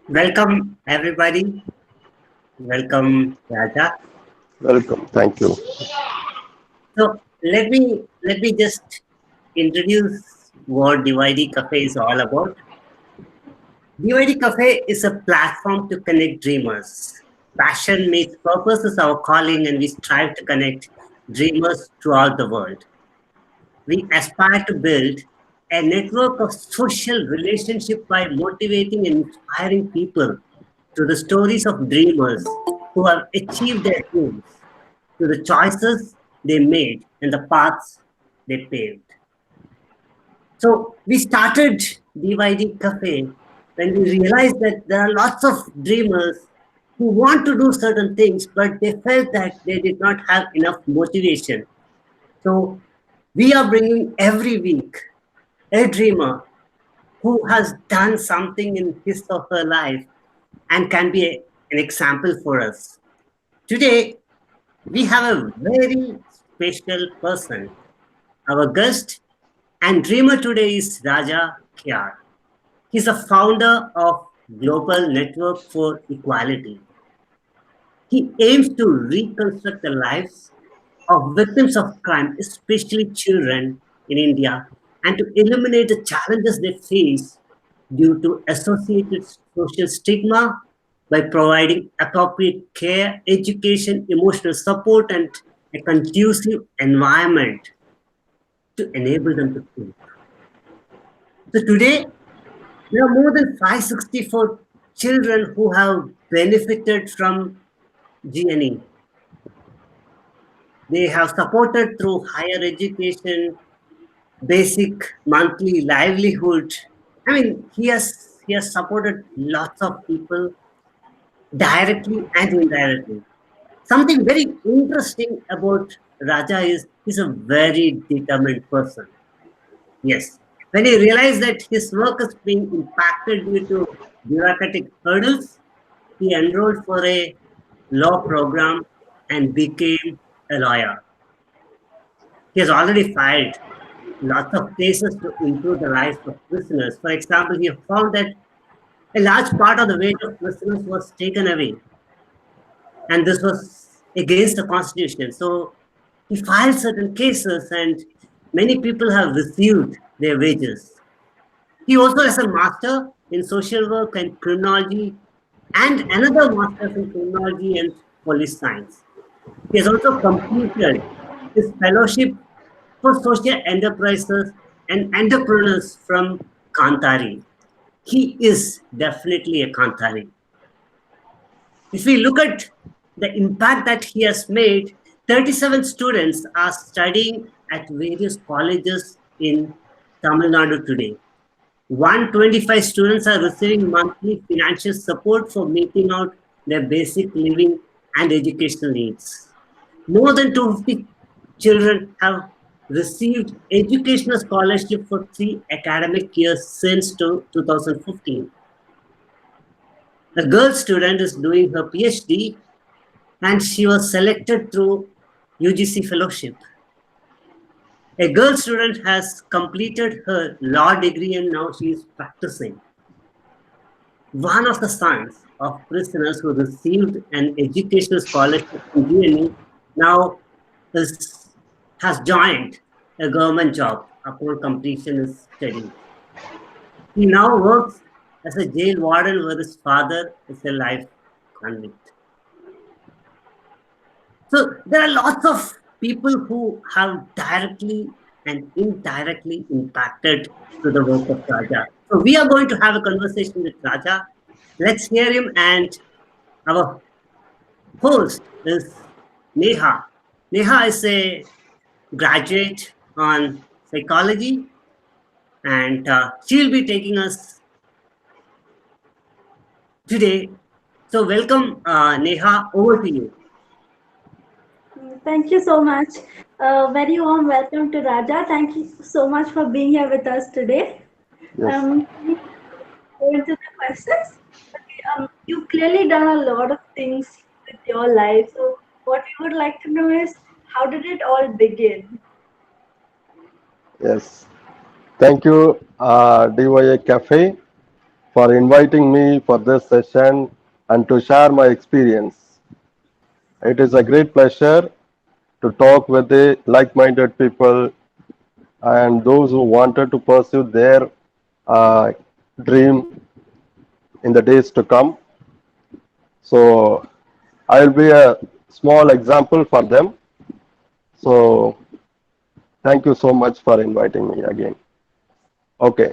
Welcome, everybody. Welcome, Raja. Welcome. Thank you. So let me just introduce what DYD Cafe is all about. DYD Cafe is a platform to connect dreamers. Passion meets purpose is our calling, and we strive to connect dreamers throughout the world. We aspire to build a network of social relationship by motivating and inspiring people to the stories of dreamers who have achieved their dreams, to the choices they made and the paths they paved. So we started DYD Cafe when we realized that there are lots of dreamers who want to do certain things, but they felt that they did not have enough motivation. So we are bringing every week a dreamer who has done something in his or her life and can be an example for us. Today, we have a very special person. Our guest and dreamer today is Raja Khyar. He's a founder of Global Network for Equality. He aims to reconstruct the lives of victims of crime, especially children in India, and to eliminate the challenges they face due to associated social stigma by providing appropriate care, education, emotional support, and a conducive environment to enable them to think. So today, there are more than 564 children who have benefited from GNE. They have supported through higher education, basic monthly livelihood. I mean, he has supported lots of people directly and indirectly. Something very interesting about Raja is he's a very determined person. Yes. When he realized that his work is being impacted due to bureaucratic hurdles, he enrolled for a law program and became a lawyer. He has already filed lots of cases to improve the lives of prisoners. For example, he found that a large part of the wage of prisoners was taken away, and this was against the constitution. So he filed certain cases, and many people have received their wages. He also has a master in social work and criminology, and another master in criminology and police science. He has also completed his fellowship for social enterprises and entrepreneurs from Kantari. He is definitely a Kantari. If we look at the impact that he has made, 37 students are studying at various colleges in Tamil Nadu today. 125 students are receiving monthly financial support for meeting out their basic living and educational needs. More than 250 children have received educational scholarship for 3 academic years since 2015. A girl student is doing her PhD and she was selected through UGC fellowship. A girl student has completed her law degree and now she is practicing. One of the sons of prisoners who received an educational scholarship from GNE now is, has joined a government job upon completion of his studies. He now works as a jail warden where his father is a life convict. So there are lots of people who have directly and indirectly impacted to the work of Raja. So we are going to have a conversation with Raja. Let's hear him, and our host is Neha. Neha is a graduate on psychology, and she'll be taking us today. So welcome, Neha. Over to you. Thank you so much. Very warm welcome to Raja. Thank you so much for being here with us today. Yes. Go into the questions. Okay, you've clearly done a lot of things with your life. So, what we would like to know is how did it all begin? Yes. Thank you, DYA Cafe. for inviting me for this session and to share my experience. It is a great pleasure to talk with the like-minded people and those who wanted to pursue their uh, dream in the days to come. So I will be a small example for them. So thank you so much for inviting me again. Okay,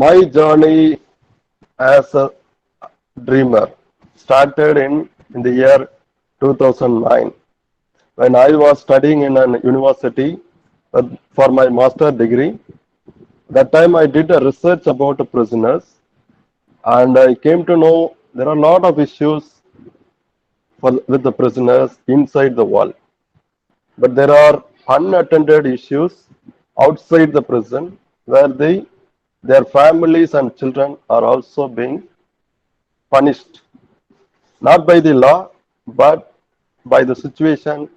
my journey as a dreamer started in the year 2009 when I was studying in an university for my master degree. That time I did a research about the prisoners, and I came to know there are a lot of issues with the prisoners inside the wall, but there are unattended issues outside the prison where their families and children are also being punished, not by the law, but by the situation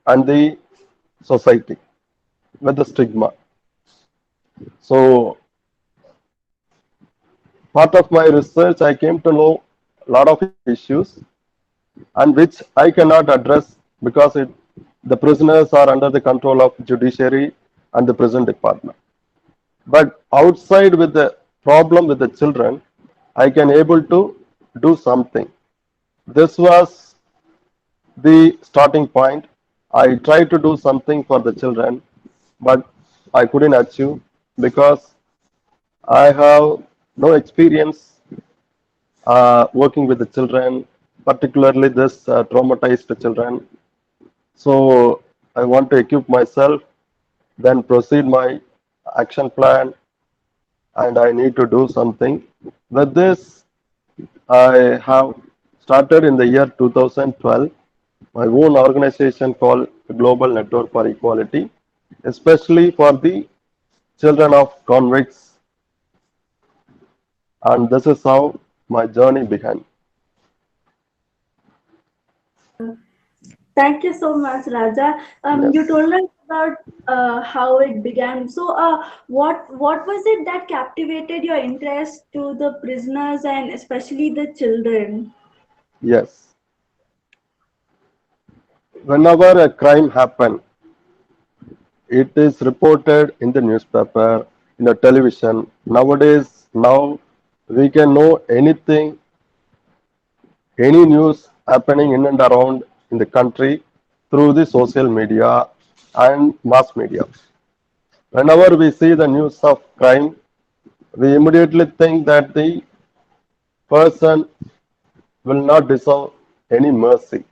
and the society with the stigma. So, part of my research, I came to know a lot of issues and which I cannot address because the prisoners are under the control of judiciary and the prison department. But outside with the problem with the children, I can able to do something. This was the starting point. I tried to do something for the children, but I couldn't achieve because I have no experience working with the children, particularly this traumatized children. So I want to equip myself, then proceed my action plan, and I need to do something. With this, I have started in the year 2012 my own organization called Global Network for Equality, especially for the children of convicts, and this is how my journey began. Thank you so much, Raja. You Yes. told us about how it began. So, what was it that captivated your interest to the prisoners and especially the children? Yes. Whenever a crime happens, it is reported in the newspaper, in the television. Nowadays, now we can know anything, any news happening in and around in the country through the social media and mass media. Whenever we see the news of crime, we immediately think that the person will not deserve any mercy.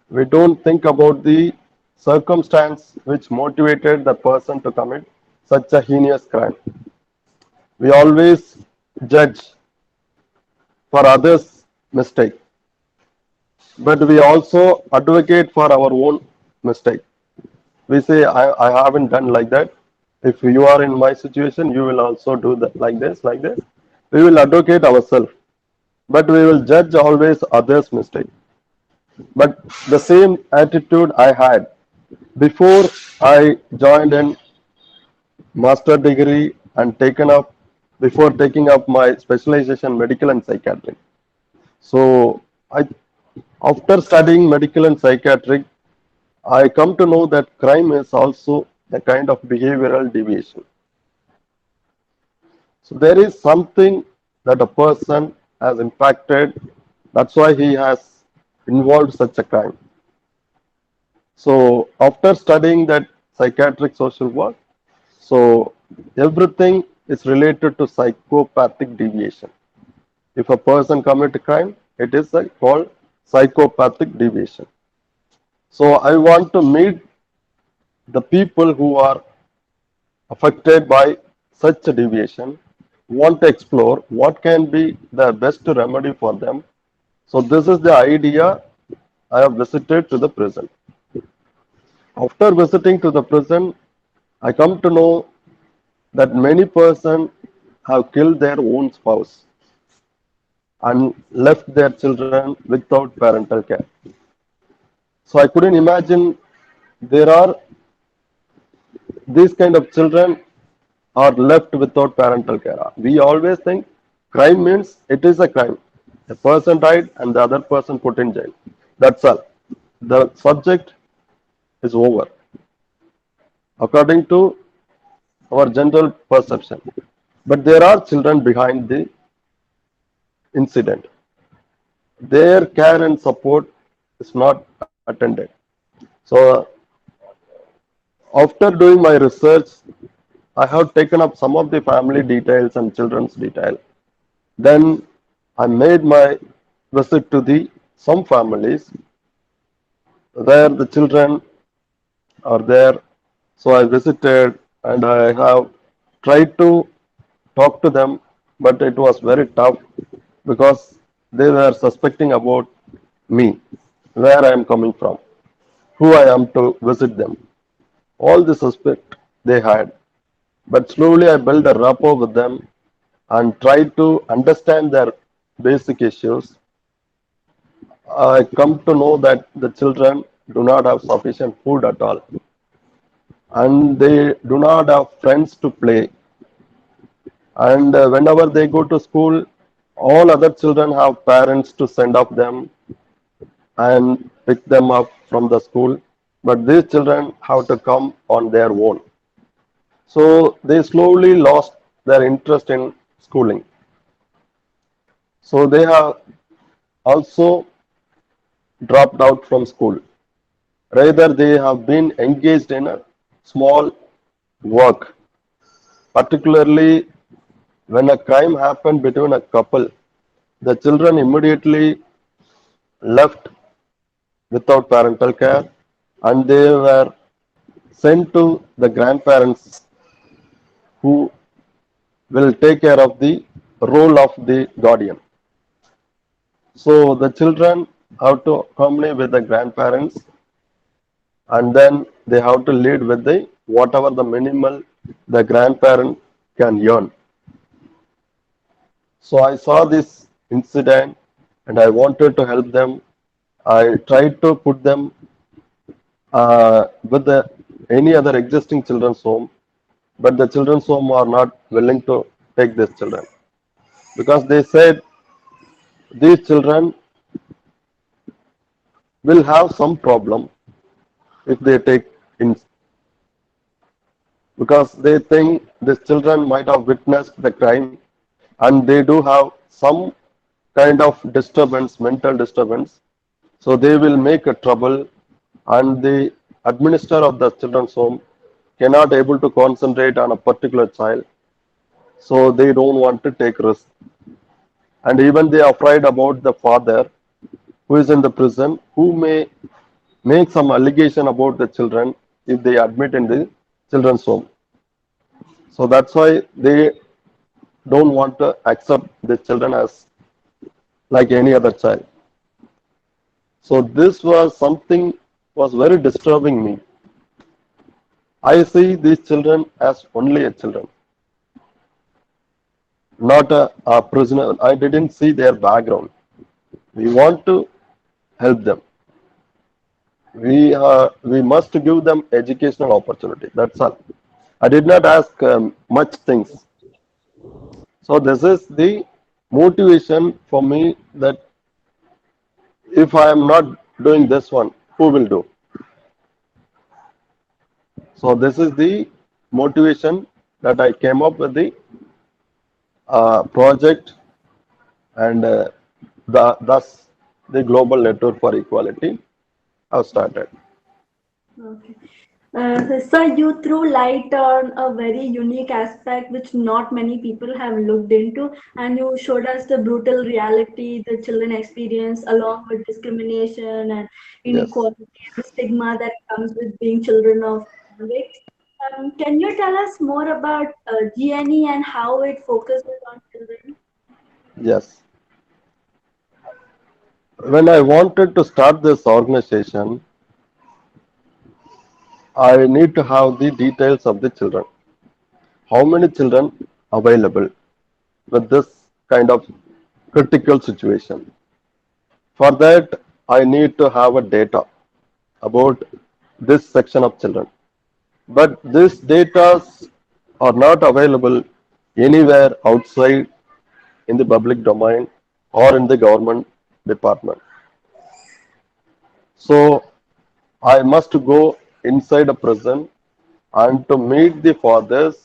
We don't think about the circumstance which motivated the person to commit such a heinous crime. We always judge for others' mistake, but we also advocate for our own mistake. We say, I haven't done like that. If you are in my situation, you will also do that like this, like this. We will advocate ourselves, but we will judge always others' mistake. But the same attitude I had before I joined in master degree and taken up before taking up my specialization medical and psychiatric. So I after studying medical and psychiatric, I come to know that crime is also a kind of behavioral deviation. So there is something that a person has impacted. That's why he has involved such a crime. So after studying that psychiatric social work, so everything is related to psychopathic deviation. If a person commit a crime, it is called psychopathic deviation. So I want to meet the people who are affected by such a deviation, want to explore what can be the best remedy for them. So this is the idea I have visited to the prison. After visiting to the prison, I come to know that many persons have killed their own spouse and left their children without parental care. So I couldn't imagine there are these kind of children are left without parental care. We always think crime means it is a crime. A person died and the other person put in jail. That's all. The subject is over according to our general perception. But there are children behind the incident. Their care and support is not attended. So after doing my research, I have taken up some of the family details and children's detail. Then I made my visit to the some families where the children are there. So I visited and I have tried to talk to them, but it was very tough because they were suspecting about me, where I am coming from, who I am to visit them. All the suspect they had. But slowly I built a rapport with them and tried to understand their basic issues. I come to know that the children do not have sufficient food at all and they do not have friends to play. And whenever they go to school, all other children have parents to send up them and pick them up from the school. But these children have to come on their own. So they slowly lost their interest in schooling. So they have also dropped out from school. Rather, they have been engaged in a small work, particularly when a crime happened between a couple. The children immediately left without parental care and they were sent to the grandparents who will take care of the role of the guardian. So the children have to accompany with the grandparents and then they have to lead with the whatever the minimal the grandparent can earn. So I saw this incident and I wanted to help them. I tried to put them with any other existing children's home, but the children's home are not willing to take these children because they said these children will have some problem if they take in because they think these children might have witnessed the crime and they do have some kind of disturbance, mental disturbance. So they will make a trouble and the administrator of the children's home cannot able to concentrate on a particular child. So they don't want to take risk. And even they are afraid about the father who is in the prison who may make some allegation about the children if they admit in the children's home. So that's why they don't want to accept the children as like any other child. So this was something was very disturbing me. I see these children as only a children, not a prisoner. I didn't see their background. We want to help them. We must give them educational opportunity. That's all. I did not ask much things. So this is the motivation for me that if I am not doing this one, who will do? So this is the motivation that I came up with the project and thus the Global Network for Equality have started. Okay. So you threw light on a very unique aspect which not many people have looked into, and you showed us the brutal reality the children experience along with discrimination and Yes. inequality and the stigma that comes with being children of convicts. Can you tell us more about GNE and how it focuses on children? Yes. When I wanted to start this organization, I need to have the details of the children. How many children available with this kind of critical situation? For that, I need to have a data about this section of children. But these data are not available anywhere outside in the public domain or in the government department. So I must go inside a prison and to meet the fathers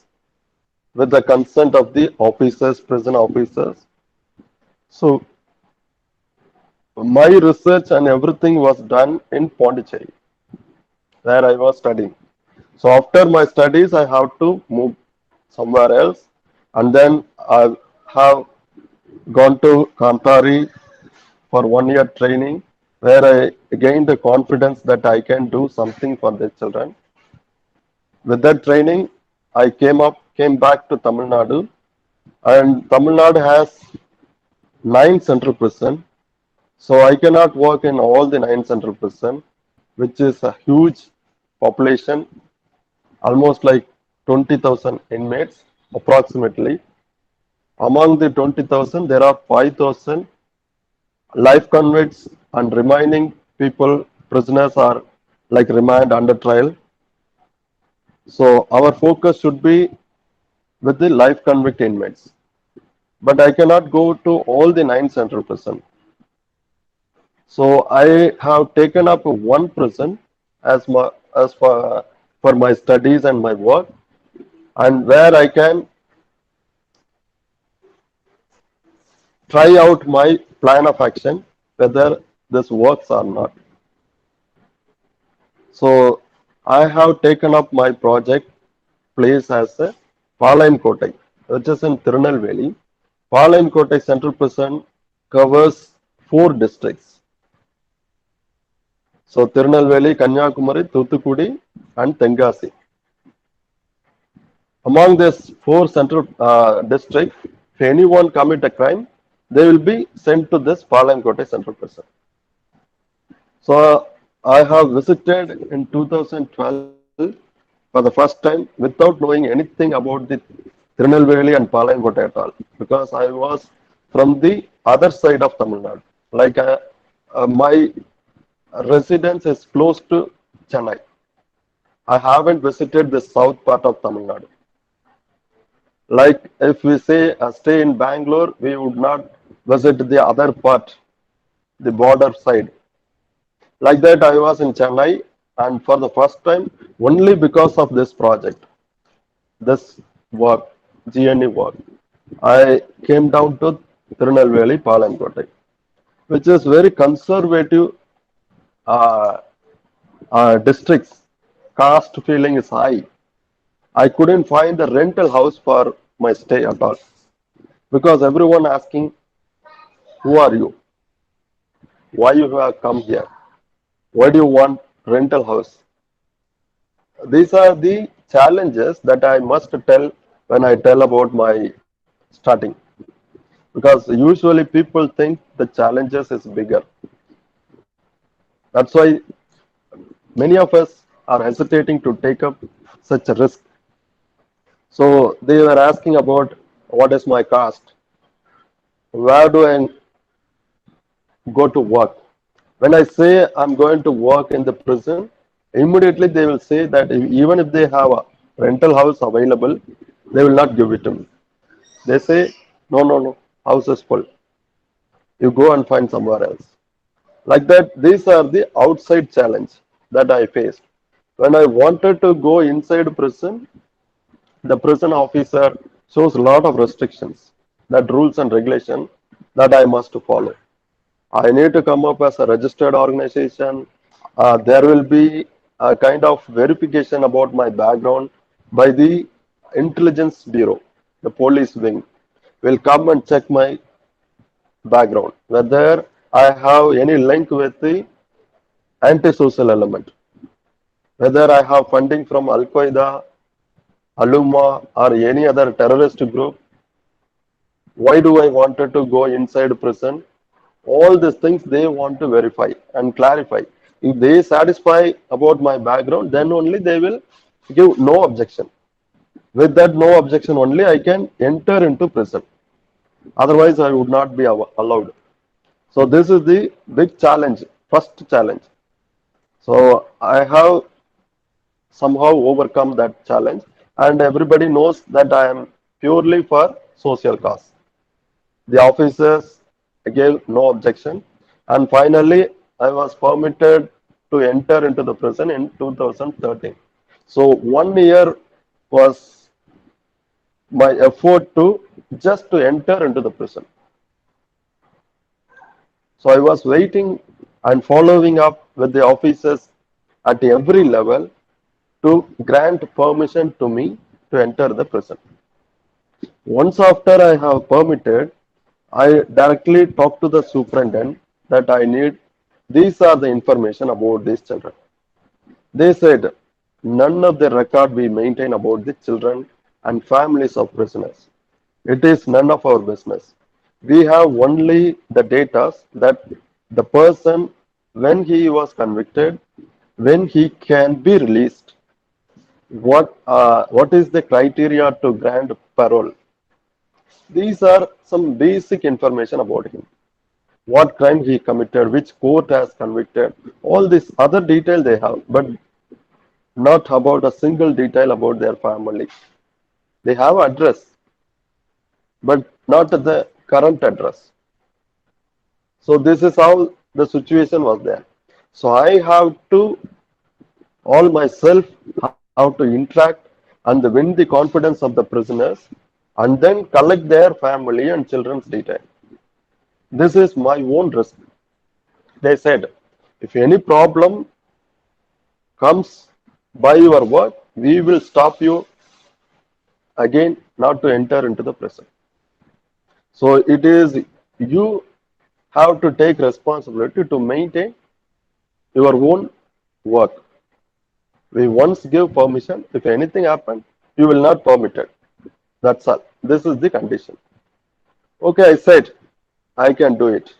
with the consent of the officers, prison officers. So my research and everything was done in Pondicherry, where I was studying. So after my studies, I have to move somewhere else, and then I have gone to Kantari for 1 year training, where I gained the confidence that I can do something for the children. With that training, I came back to Tamil Nadu, and Tamil Nadu has 9 central prison. So I cannot work in all the 9 central prison, which is a huge population, almost like 20,000 inmates approximately. Among the 20,000, there are 5,000 life convicts and remaining people, prisoners are like remand under trial. So our focus should be with the life convict inmates. But I cannot go to all the 9 central prison. So I have taken up one prison as for my studies and my work, and where I can try out my plan of action whether this works or not. So I have taken up my project place as a Palayam Kotai, which is in Tirunelveli. Palayam Kotai Central Prison covers 4 districts. So Tirunelveli, Kanyakumari, Thuthukudi, and Tenkasi. Among these 4 central districts, if anyone commit a crime, they will be sent to this Palayam Kotai Central Prison. So I have visited in 2012 for the first time without knowing anything about the Tirunelveli and Palayam Kotai at all, because I was from the other side of Tamil Nadu. Like my residence is close to Chennai. I haven't visited the south part of Tamil Nadu. Like if we say stay in Bangalore, we would not visit the other part, the border side. Like that, I was in Chennai, and for the first time, only because of this project, this work, GNE work, I came down to Tirunelveli, Palankotai, which is very conservative uh, districts. Caste feeling is high. I couldn't find a rental house for my stay at all because everyone asking, "Who are you? Why you have come here? Why do you want rental house?" These are the challenges that I must tell when I tell about my starting, because usually people think the challenges is bigger. That's why many of us are hesitating to take up such a risk. So they were asking about what is my caste, where do I go to work. When I say I'm going to work in the prison, immediately they will say that even if they have a rental house available, they will not give it to me. They say, no, no, no, house is full. You go and find somewhere else. Like that, these are the outside challenge that I faced. When I wanted to go inside prison, the prison officer shows a lot of restrictions, that rules and regulation that I must follow. I need to come up as a registered organization. There will be a kind of verification about my background by the intelligence bureau, the police wing will come and check my background, whether I have any link with the anti-social element, whether I have funding from Al Qaeda, Aluma, or any other terrorist group. Why do I wanted to go inside prison? All these things they want to verify and clarify. If they satisfy about my background, then only they will give no objection. With that no objection only, I can enter into prison. Otherwise, I would not be allowed. So this is the big challenge, first challenge. So I have somehow overcome that challenge, and everybody knows that I am purely for social cause. The officers gave no objection, and finally I was permitted to enter into the prison in 2013. So 1 year was my effort to just to enter into the prison. So I was waiting and following up with the officers at every level to grant permission to me to enter the prison. Once after I have permitted, I directly talk to the superintendent that I need these are the information about these children. They said none of the record we maintain about the children and families of prisoners. It is none of our business. We have only the data that the person when he was convicted, when he can be released, what is the criteria to grant parole. These are some basic information about him. What crime he committed, which court has convicted, all this other detail they have, but not about a single detail about their family. They have address, but not the current address. So this is how the situation was there. So I have to all myself how to interact and win the confidence of the prisoners and then collect their family and children's detail. This is my own risk. They said, if any problem comes by your work, we will stop you again not to enter into the prison. So it is you have to take responsibility to maintain your own work. We once give permission. If anything happens, you will not permit it. That's all. This is the condition. Okay, I said I can do it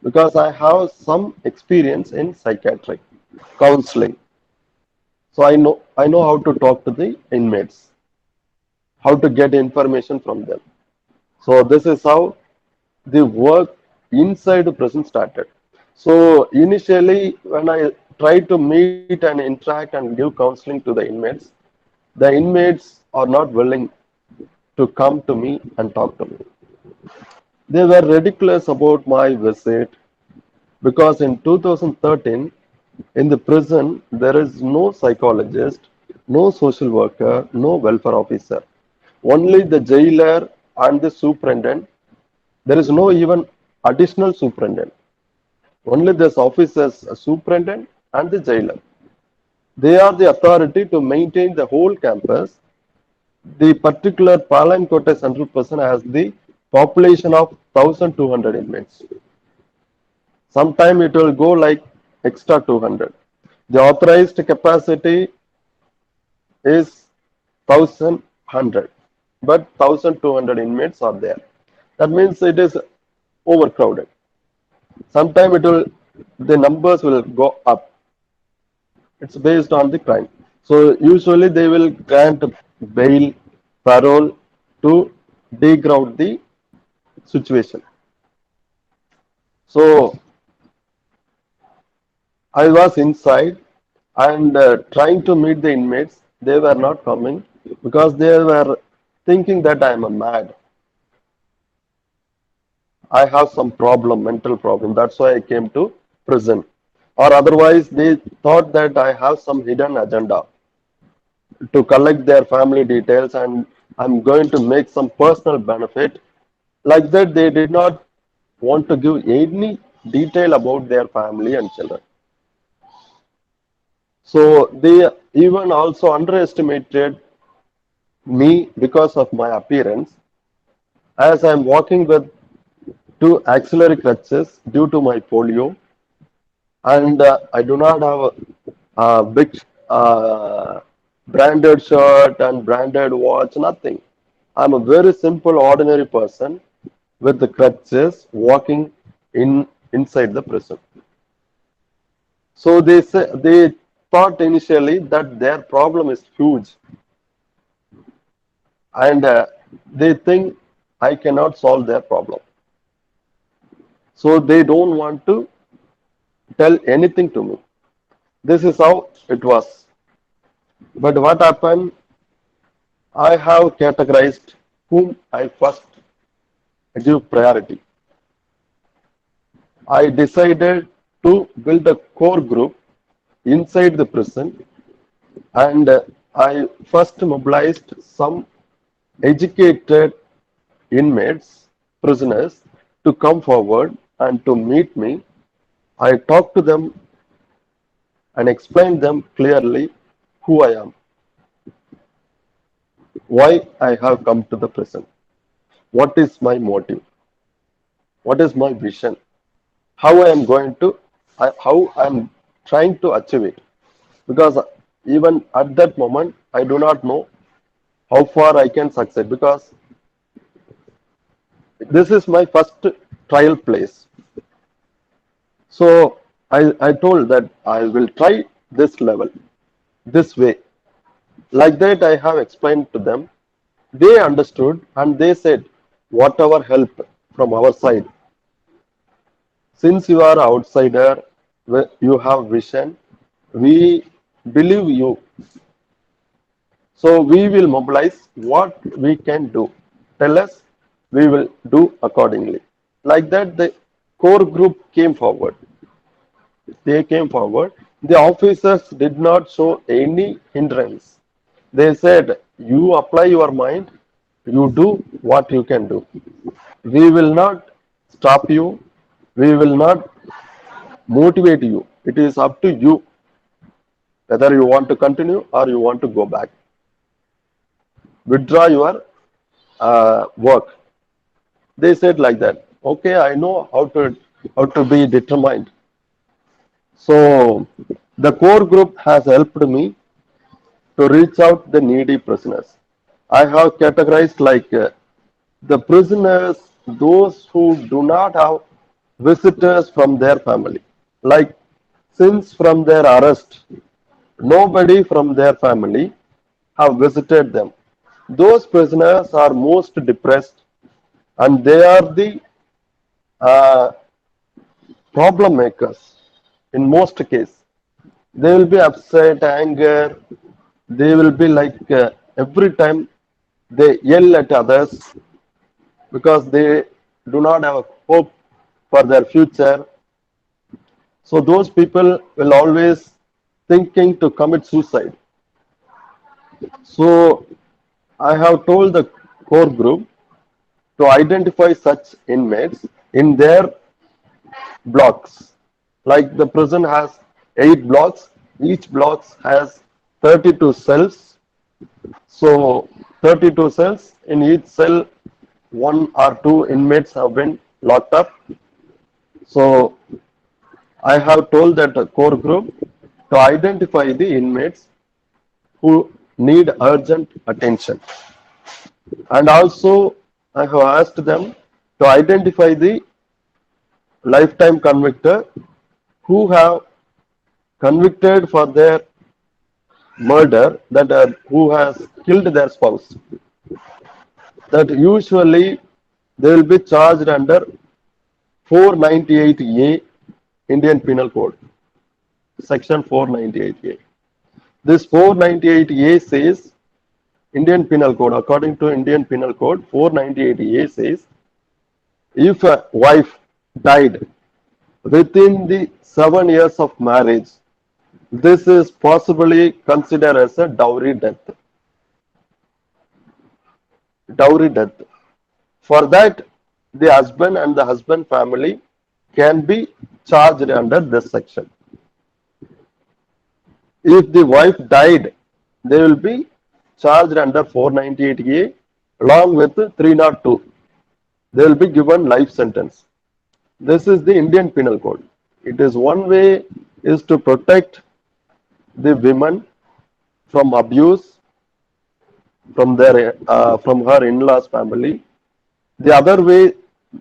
because I have some experience in psychiatry, counseling. So I know how to talk to the inmates, how to get information from them. So this is how the work inside the prison started. So initially, when I tried to meet and interact and give counseling to the inmates are not willing to come to me and talk to me. They were ridiculous about my visit because in 2013, in the prison, there is no psychologist, no social worker, no welfare officer. Only the jailer and the superintendent. There is no even additional superintendent. Only this officers, a superintendent and the jailer. They are the authority to maintain the whole campus. The particular Palankote Central Prison has the population of 1,200 inmates. Sometime it will go like extra 200. The authorized capacity is 1,100, but 1,200 inmates are there. That means it is overcrowded. Sometime the numbers will go up. It's based on the crime. So usually they will grant bail, parole to deground the situation. So I was inside and trying to meet the inmates. They were not coming because they were thinking that I am a mad. I have some problem, mental problem. That's why I came to prison. Or otherwise, they thought that I have some hidden agenda to collect their family details and I'm going to make some personal benefit. Like that, they did not want to give any detail about their family and children. So they even also underestimated me because of my appearance. As I'm walking with two auxiliary crutches due to my polio, and I do not have a big branded shirt and branded watch, nothing. I'm a very simple, ordinary person with the crutches walking inside the prison. So they thought initially that their problem is huge, and they think I cannot solve their problem. So they don't want to tell anything to me. This is how it was. But what happened? I have categorized whom I first give priority. I decided to build a core group inside the prison, and I first mobilized some educated inmates, prisoners, to come forward and to meet me. I talked to them and explained them clearly who I am, why I have come to the prison, what is my motive, what is my vision, how I am going to, how I am trying to achieve it. Because even at that moment, I do not know how far I can succeed because this is my first trial place. So I told that I will try this level, this way. Like that, I have explained to them. They understood and they said, whatever help from our side, since you are outsider, you have vision, we believe you. So we will mobilize what we can do. Tell us, we will do accordingly. Like that, the core group came forward. They came forward. The officers did not show any hindrance. They said, you apply your mind, you do what you can do. We will not stop you. We will not motivate you. It is up to you whether you want to continue or you want to go back. Withdraw your work. They said like that. Okay, I know how to be determined. So the core group has helped me to reach out the needy prisoners. I have categorized like the prisoners, those who do not have visitors from their family. Like since from their arrest, nobody from their family have visited them. Those prisoners are most depressed and they are the uh, problem makers in most cases. They will be upset, anger, they will be like every time they yell at others because they do not have hope for their future. So those people will always thinking to commit suicide. So I have told the core group to identify such inmates in their blocks. Like the prison has 8 blocks, each block has 32 cells. So 32 cells, in each cell, one or two inmates have been locked up. So I have told that core group to identify the inmates who need urgent attention. And also I have asked them to identify the lifetime convictor who have convicted for their murder, that who has killed their spouse. That usually they will be charged under 498A Indian Penal Code, Section 498A. This 498A says, Indian Penal Code, according to Indian Penal Code, 498A says, if a wife died within the 7 years of marriage, this is possibly considered as a dowry death. Dowry death. For that, the husband and the husband family can be charged under this section. If the wife died, they will be charged under 498A along with 302. They will be given life sentence. This is the Indian Penal Code. It is one way is to protect the women from abuse from her in-laws family. The other way,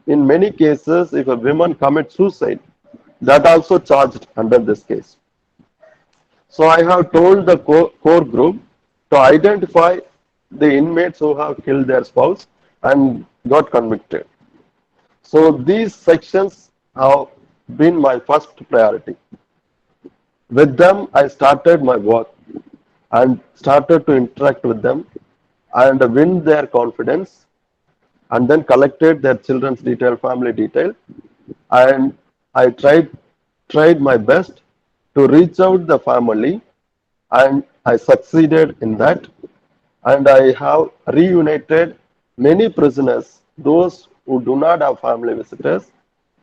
in many cases, if a woman commits suicide, that also charged under this case. So I have told the core group to identify the inmates who have killed their spouse and got convicted. So these sections have been my first priority. With them, I started my work and started to interact with them. and win their confidence, and then collected their children's detail, family detail, and I tried my best to reach out the family, and I succeeded in that. And I have reunited many prisoners, those who do not have family visitors,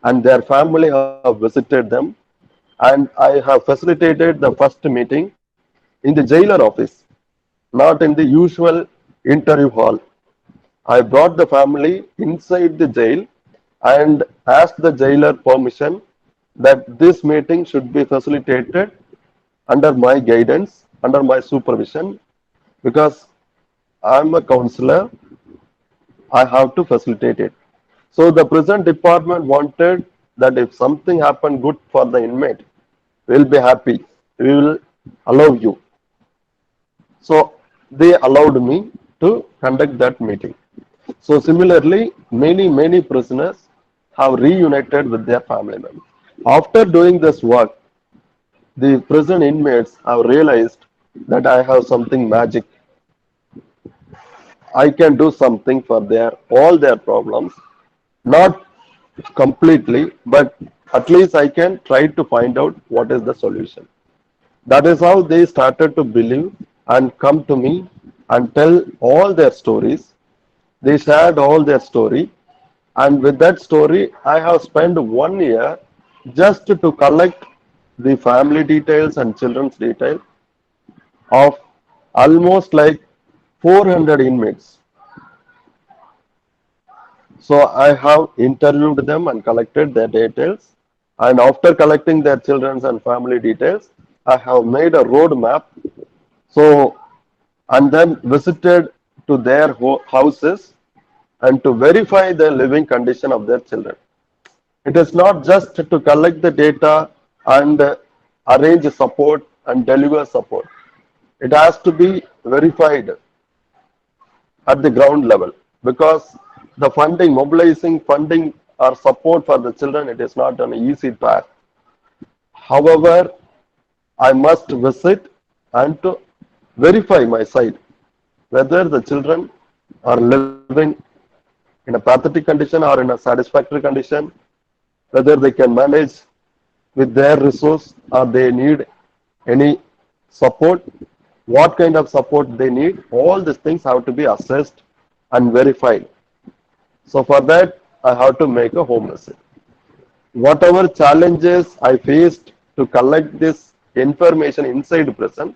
and their family have visited them. And I have facilitated the first meeting in the jailer office, not in the usual interview hall. I brought the family inside the jail and asked the jailer permission that this meeting should be facilitated under my guidance, under my supervision, because I'm a counselor, I have to facilitate it. So the prison department wanted that if something happened good for the inmate, we'll be happy. We will allow you. So they allowed me to conduct that meeting. So similarly, many prisoners have reunited with their family members. After doing this work, the prison inmates have realized that I have something magic. I can do something for their all their problems, not completely, but at least I can try to find out what is the solution. That is how they started to believe and come to me and tell all their stories. They shared all their story, and with that story, I have spent 1 year just to collect the family details and children's detail of almost like 400 inmates. So I have interviewed them and collected their details. And after collecting their children's and family details, I have made a road map. So, and then visited to their houses and to verify the living condition of their children. It is not just to collect the data and arrange support and deliver support. It has to be verified at the ground level, because the funding, mobilizing funding or support for the children, it is not an easy task. However, I must visit and to verify my side whether the children are living in a pathetic condition or in a satisfactory condition, whether they can manage with their resource or they need any support, what kind of support they need. All these things have to be assessed and verified. So for that, I have to make a home visit. Whatever challenges I faced to collect this information inside prison,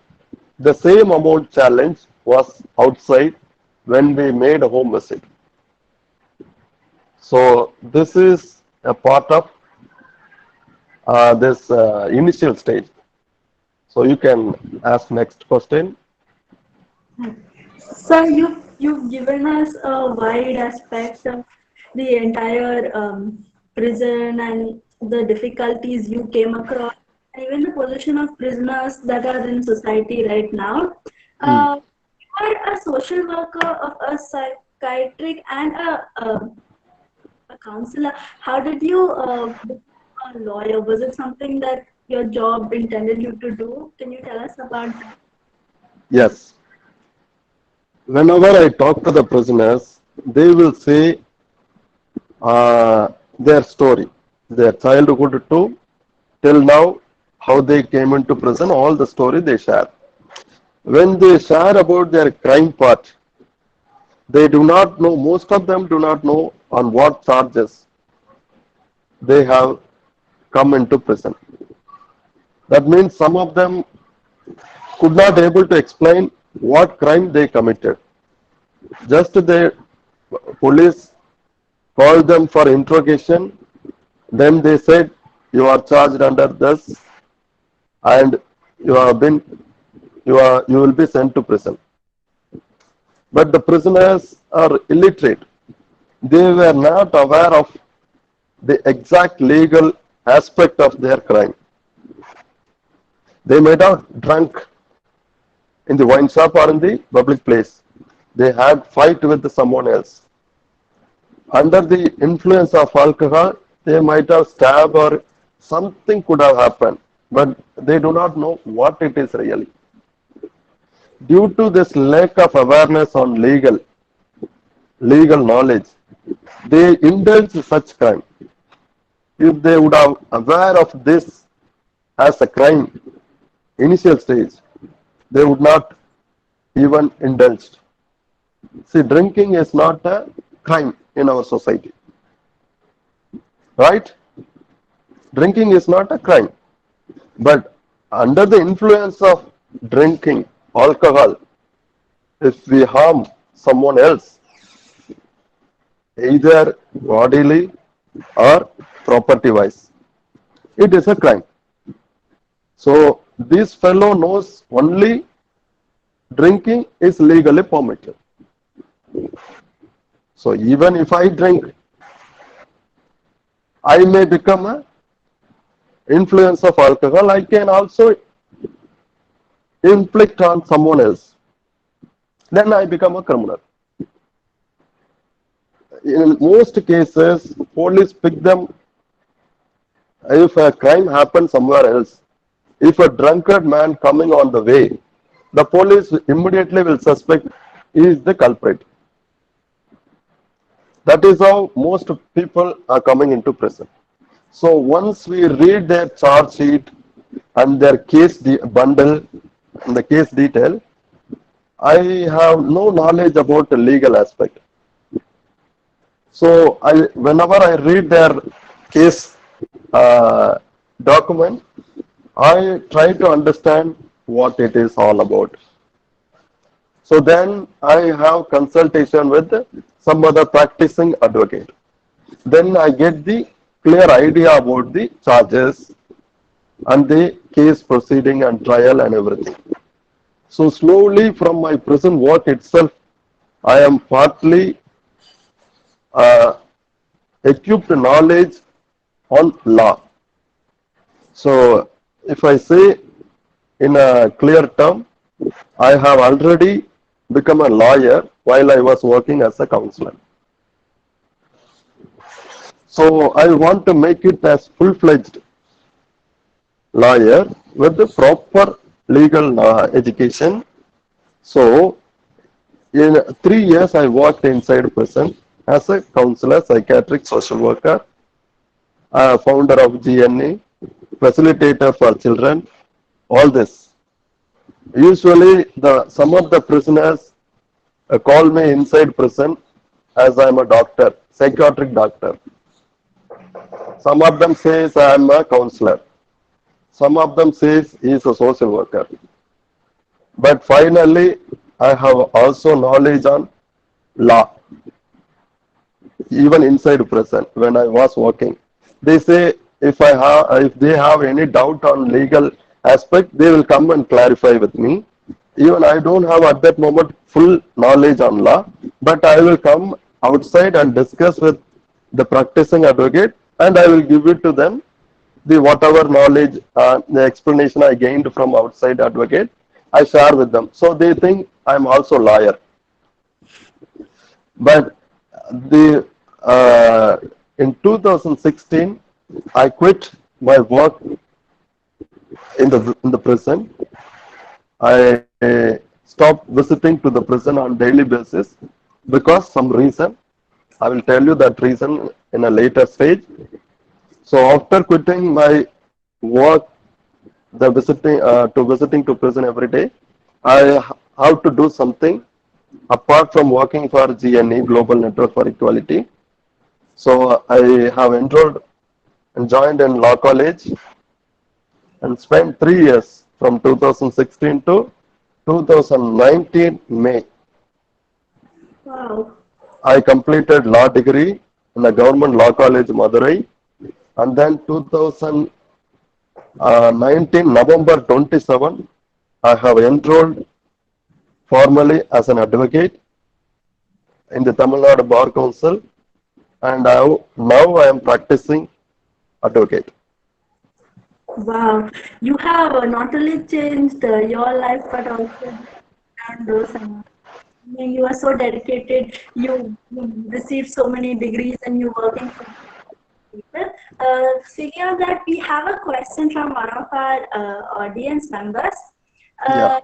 the same amount challenge was outside when we made a home visit. So this is a part of this initial stage. So you can ask next question. So you've given us a wide aspect of the entire prison and the difficulties you came across, and even the position of prisoners that are in society right now. You are a social worker, of a psychiatric, and a counselor. How did you become a lawyer? Was it something that your job intended you to do? Can you tell us about that? Yes. Whenever I talk to the prisoners, they will say their story, their childhood to till now, how they came into prison, all the story they share. When they share about their crime part, they do not know, most of them do not know on what charges they have come into prison. That means some of them could not able to explain what crime they committed. Just the police called them for interrogation. Then they said, you are charged under this and you have been you will be sent to prison. But the prisoners are illiterate. They were not aware of the exact legal aspect of their crime. They might have drunk in the wine shop or in the public place. They had fight with someone else. Under the influence of alcohol, they might have stabbed or something could have happened, but they do not know what it is really. Due to this lack of awareness on legal knowledge, they indulge such crime. If they would have aware of this as a crime, initial stage, they would not even indulge. See, drinking is not a crime in our society, right? Drinking is not a crime. But under the influence of drinking alcohol, if we harm someone else, either bodily or property wise, it is a crime. So this fellow knows only drinking is legally permitted. So even if I drink, I may become a influence of alcohol. I can also inflict on someone else. Then I become a criminal. In most cases, police pick them if a crime happens somewhere else. If a drunkard man coming on the way, the police immediately will suspect he is the culprit. That is how most people are coming into prison. So once we read their charge sheet and their bundle and the case detail, I have no knowledge about the legal aspect. So whenever I read their case document, I try to understand what it is all about. So then I have consultation with some other practicing advocate. Then I get the clear idea about the charges and the case proceeding and trial and everything. So slowly from my prison work itself, I am partly uh, equipped knowledge on law. So if I say in a clear term, I have already become a lawyer while I was working as a counselor. So I want to make it as full-fledged lawyer with the proper legal education. So in 3 years I worked inside prison as a counselor, psychiatric social worker, founder of GNE, facilitator for children, all this. Usually some of the prisoners call me inside prison as I am a doctor, psychiatric doctor. Some of them says I am a counselor. Some of them says he is a social worker. But finally, I have also knowledge on law, even inside prison when I was working. They say if they have any doubt on legal aspect, they will come and clarify with me. Even I don't have at that moment full knowledge on law, but I will come outside and discuss with the practicing advocate, and I will give it to them the whatever knowledge, the explanation I gained from outside advocate, I share with them. So they think I'm also lawyer. But the in 2016, I quit my work in the prison. I stopped visiting to the prison on daily basis because some reason. I will tell you that reason in a later stage. So after quitting my work, the visiting to prison every day, I have to do something apart from working for GNE Global Network for Equality. So I have enrolled and joined in law college and spent 3 years from 2016 to 2019 May. Wow. I completed law degree in the Government Law College Madurai, and then 2019 November 27 I have enrolled formally as an advocate in the Tamil Nadu Bar Council, and now I am practicing advocate. Wow. You have not only changed your life, but also and those. I mean, you are so dedicated. You received so many degrees, and you're working for people. Speaking of that, we have a question from one of our audience members. Yeah. Uh,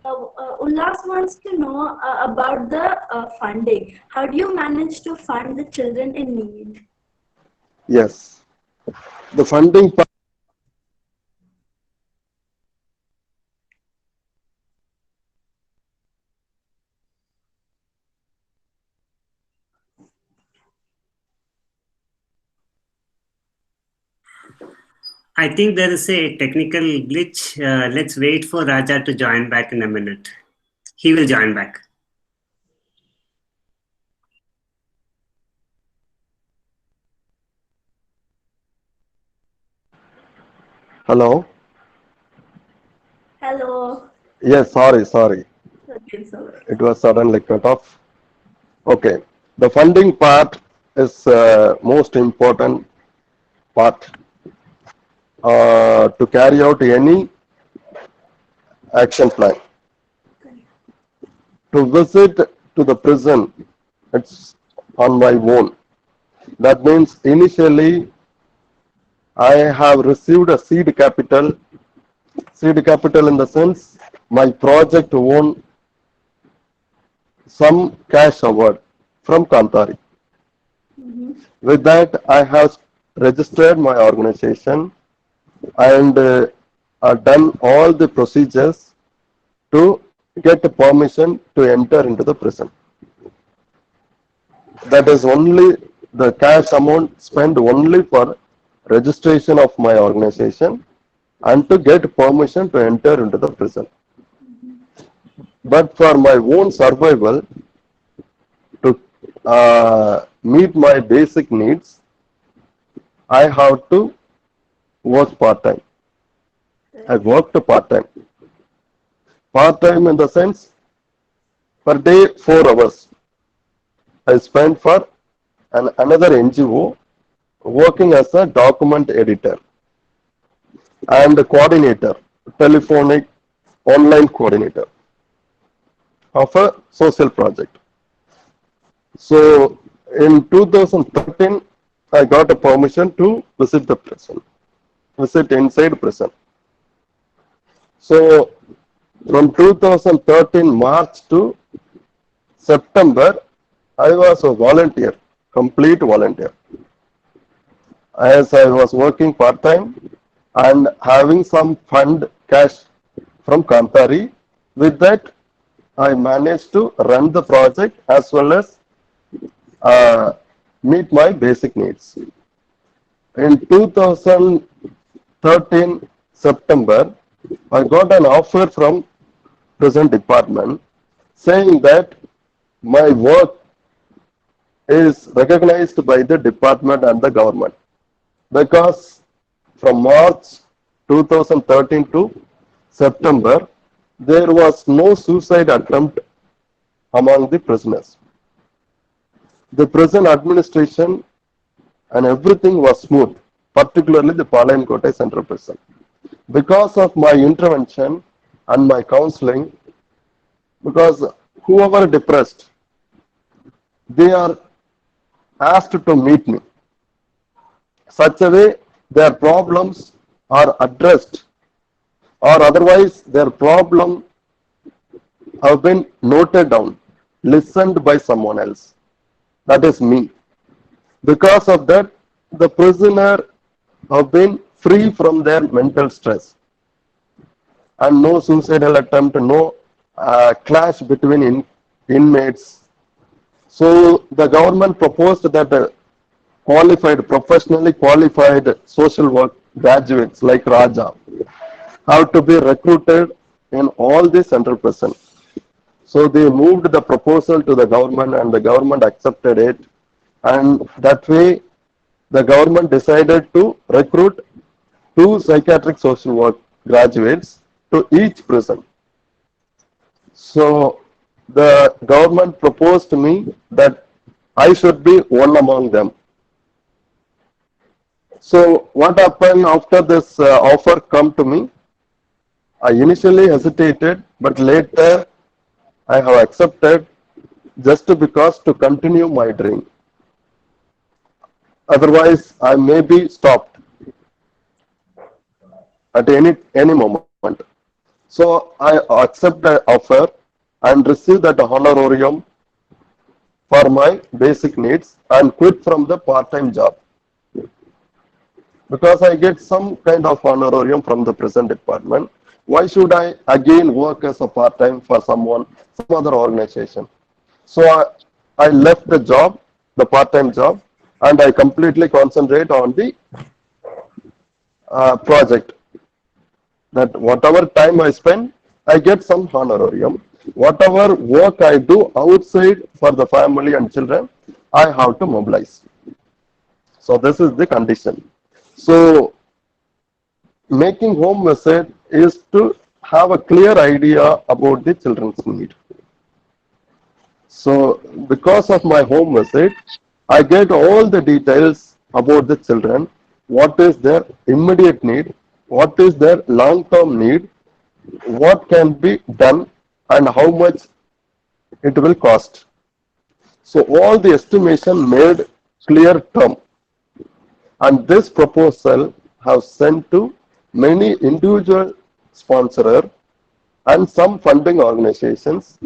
Ullas wants to know about the funding. How do you manage to fund the children in need? Yes, the funding part. I think there is a technical glitch. Let's wait for Raja to join back in a minute. He will join back. Hello. Hello. Yes, sorry. Okay, so It was suddenly cut off. Okay. The funding part is most important part to carry out any action plan. To visit to the prison, it's on my own. That means initially I have received a seed capital in the sense my project won some cash award from Kantari. With that, I have registered my organization and done all the procedures to get permission to enter into the prison. That is only the cash amount spent only for registration of my organization and to get permission to enter into the prison. But for my own survival, to meet my basic needs, I have to work part time. I worked part time. Part time in the sense per day 4 hours I spent for another NGO working as a document editor and coordinator, telephonic online coordinator of a social project. So in 2013, I got a permission to visit the prison, visit inside prison. So from 2013 March to September, I was a volunteer, complete volunteer. As I was working part time and having some fund cash from Kantari. With that, I managed to run the project as well as uh, meet my basic needs. In 2013 September, I got an offer from prison department saying that my work is recognized by the department and the government because from March 2013 to September, there was no suicide attempt among the prisoners. The prison administration and everything was smooth, particularly the Palayamkottai Central Prison. Because of my intervention and my counseling, because whoever depressed, they are asked to meet me. Such a way their problems are addressed or otherwise their problem have been noted down, listened by someone else. That is me. Because of that, the prisoner have been free from their mental stress and no suicidal attempt, no clash between inmates. So the government proposed that professionally qualified social work graduates like Raja have to be recruited in all the central prison. So they moved the proposal to the government and the government accepted it. And that way, the government decided to recruit 2 psychiatric social work graduates to each prison. So the government proposed to me that I should be one among them. So what happened after this offer come to me? I initially hesitated, but later I have accepted just because to continue my dream. Otherwise, I may be stopped at any moment. So I accept the offer and receive that honorarium for my basic needs and quit from the part-time job because I get some kind of honorarium from the present department. Why should I again work as a part-time for someone, some other organization? So I left the job, the part-time job, and I completely concentrate on the project. That whatever time I spend, I get some honorarium. Whatever work I do outside for the family and children, I have to mobilize. So this is the condition. So making home visit is to have a clear idea about the children's need. So because of my home visit, I get all the details about the children, what is their immediate need, what is their long-term need, what can be done, and how much it will cost. So all the estimation made clear term, and this proposal have sent to many individual sponsorer and some funding organizations.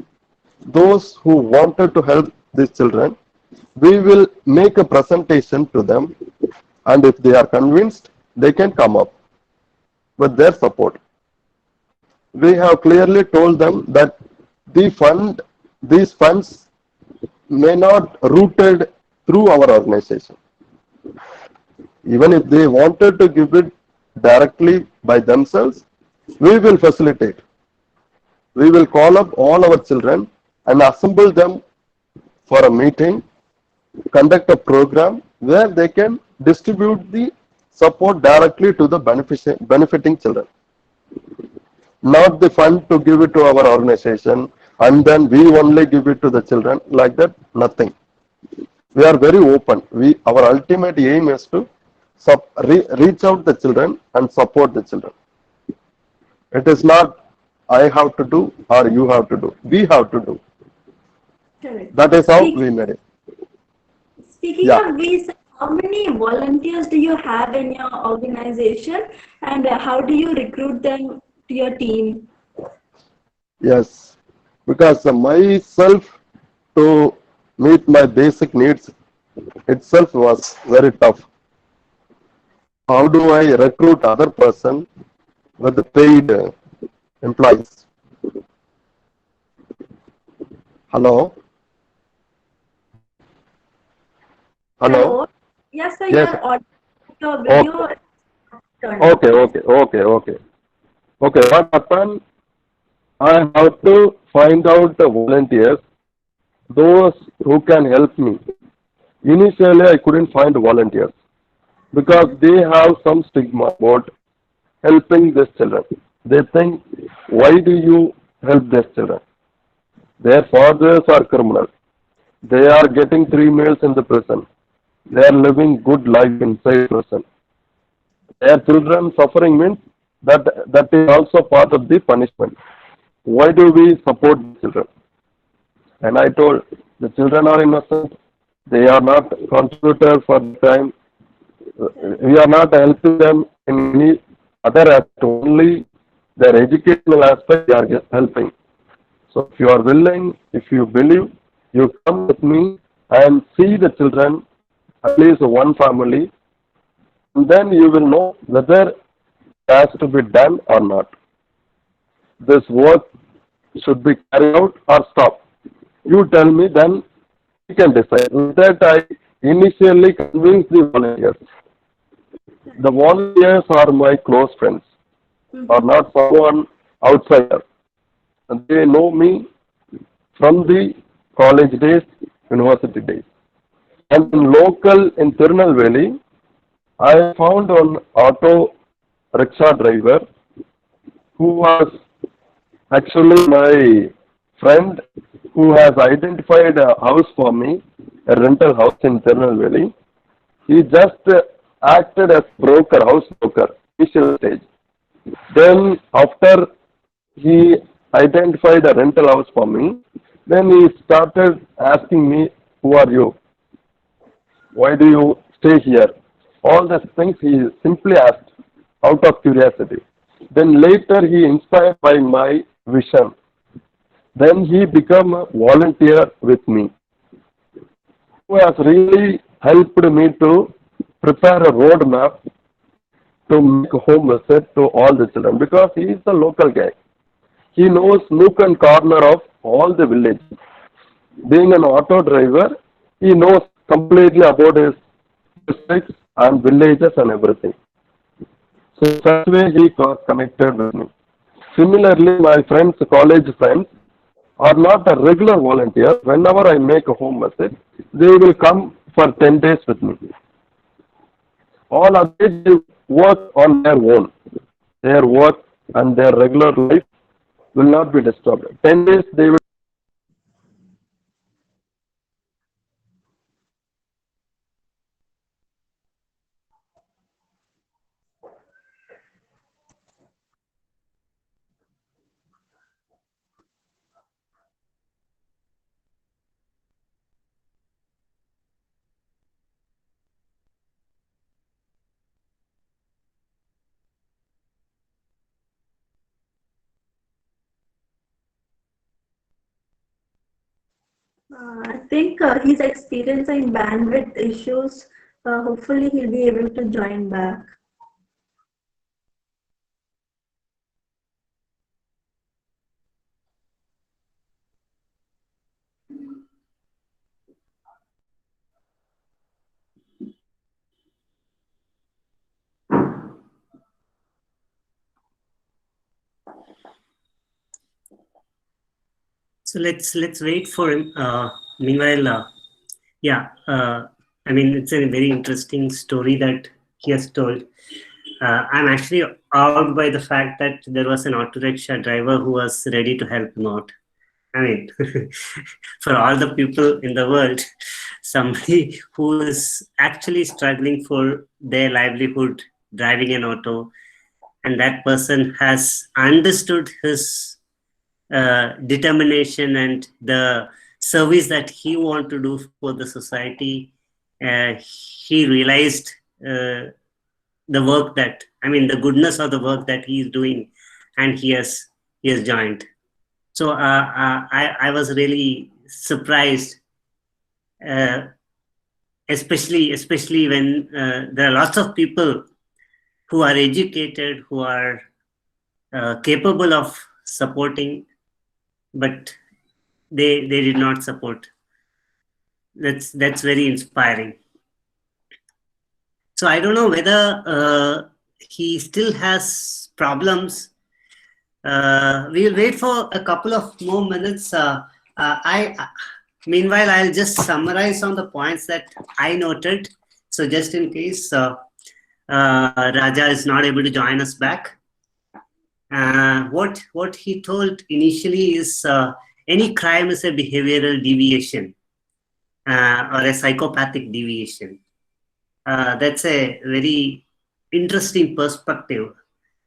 Those who wanted to help these children, we will make a presentation to them, and if they are convinced, they can come up with their support. We have clearly told them that these funds may not rooted through our organization. Even if they wanted to give it directly by themselves, we will facilitate. We will call up all our children and assemble them for a meeting, conduct a program where they can distribute the support directly to the benefiting children. Not the fund to give it to our organization and then we only give it to the children, like that, nothing. We are very open. Our ultimate aim is to reach out the children and support the children. It is not I have to do or you have to do. We have to do. Correct. That is how we made it. Speaking Yeah. of these, how many volunteers do you have in your organization, and how do you recruit them to your team? Yes. Because myself to meet my basic needs itself was very tough. How do I recruit other person with the paid employees? Hello? Hello? Hello. Yes, sir. Yes. Your audio, your Okay. video is turned off. Okay. Okay. What happened? I have to find out the volunteers, those who can help me. Initially, I couldn't find volunteers because they have some stigma about helping these children. They think, why do you help these children? Their fathers are criminals. They are getting 3 meals in the prison. They are living good life inside prison. Their children suffering means that is also part of the punishment. Why do we support the children? And I told the children are innocent. They are not contributors for the time. We are not helping them in any other aspect. Only their educational aspect we are just helping. So if you are willing, if you believe, you come with me and see the children, at least one family, and then you will know whether it has to be done or not. This work should be carried out or stop. You tell me, then we can decide. With that, I initially convinced the volunteers. The volunteers are my close friends, are not someone outsider. They know me from the college days, university days. And in local in Tirunelveli, I found an auto rickshaw driver who was actually my friend who has identified a house for me, a rental house in Tirunelveli. He just acted as broker, house broker, initial stage. Then after he identified a rental house for me, then he started asking me, who are you? Why do you stay here? All these things he simply asked out of curiosity. Then later he inspired by my vision. Then he became a volunteer with me, who has really helped me to prepare a roadmap to make a home visit to all the children because he is the local guy. He knows nook and corner of all the villages. Being an auto driver, he knows completely about his districts and villages and everything. So such way he got connected with me. Similarly, my friends, college friends, are not a regular volunteer. Whenever I make a home visit, they will come for 10 days with me. All others they work on their own. Their work and their regular life will not be disturbed. 10 days they will. I think he's experiencing bandwidth issues. Hopefully, he'll be able to join back. So let's wait for him. Meanwhile, yeah, I mean it's a very interesting story that he has told. I'm actually awed by the fact that there was an auto rickshaw driver who was ready to help him out. I mean, for all the people in the world, somebody who is actually struggling for their livelihood driving an auto, and that person has understood his determination and the service that he want to do for the society. He realized the work that, I mean, the goodness of the work that he is doing, and he has joined. So I was really surprised, uh, especially when there are lots of people who are educated, who are capable of supporting, but they did not support. That's very inspiring. So I don't know whether he still has problems. We'll wait for a couple of more minutes. Meanwhile, I'll just summarize on the points that I noted. So just in case Raja is not able to join us back, what he told initially is any crime is a behavioral deviation or a psychopathic deviation. That's a very interesting perspective.